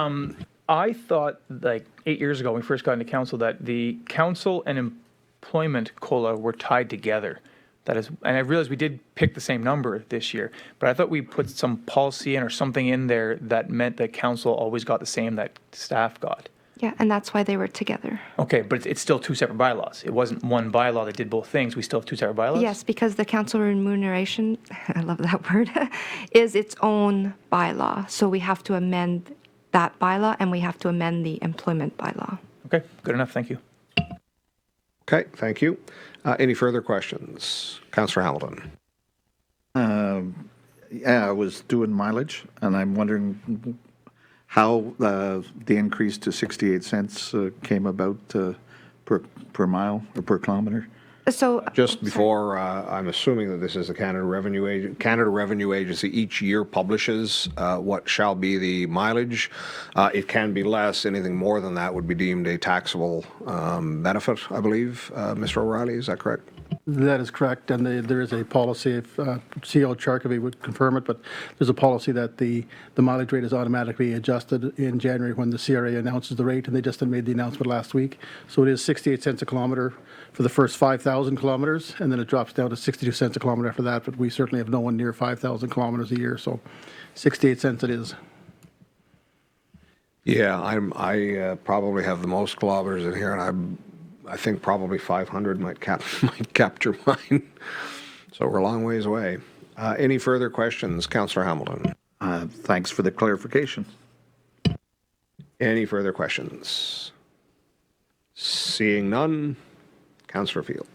I thought like 8 years ago when we first got into council that the council and employment COLA were tied together. That is, and I realized we did pick the same number this year, but I thought we put some policy in or something in there that meant that council always got the same that staff got. Yeah, and that's why they were together. Okay, but it's still 2 separate bylaws. It wasn't one bylaw that did both things. We still have 2 separate bylaws? Yes, because the council remuneration, I love that word, is its own bylaw. So we have to amend that bylaw and we have to amend the employment bylaw. Okay, good enough. Thank you. Okay, thank you. Any further questions? Councillor Hamilton. Yeah, I was doing mileage, and I'm wondering how the increase to 68 cents came about per mile or per kilometer. So Just before, I'm assuming that this is the Canada Revenue Agency each year publishes what shall be the mileage. It can be less. Anything more than that would be deemed a taxable benefit, I believe. Mr. O'Reilly, is that correct? That is correct, and there is a policy, if CEO Charkavy would confirm it, but there's a policy that the mileage rate is automatically adjusted in January when the CRA announces the rate, and they just made the announcement last week. So it is 68 cents a kilometer for the first 5,000 kilometers, and then it drops down to 62 cents a kilometer after that, but we certainly have no one near 5,000 kilometers a year, so 68 cents it is. Yeah, I probably have the most kilometers in here, and I think probably 500 might capture mine. So we're a long ways away. Any further questions, Councillor Hamilton? Thanks for the clarification. Any further questions? Seeing none, Councillor Field.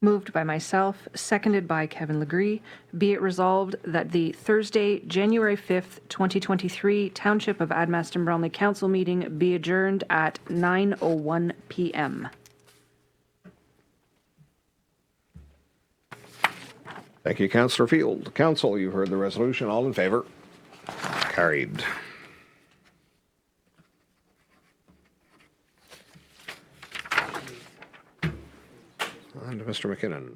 Moved by myself, seconded by Kevin Legree. Be it resolved that the Thursday, January 5th, 2023 Township of Admaston Bromley Council meeting be adjourned at 9:01 p.m. Thank you, Councillor Field. Council, you've heard the resolution. All in favour? Carried. On to Mr. McKinnon.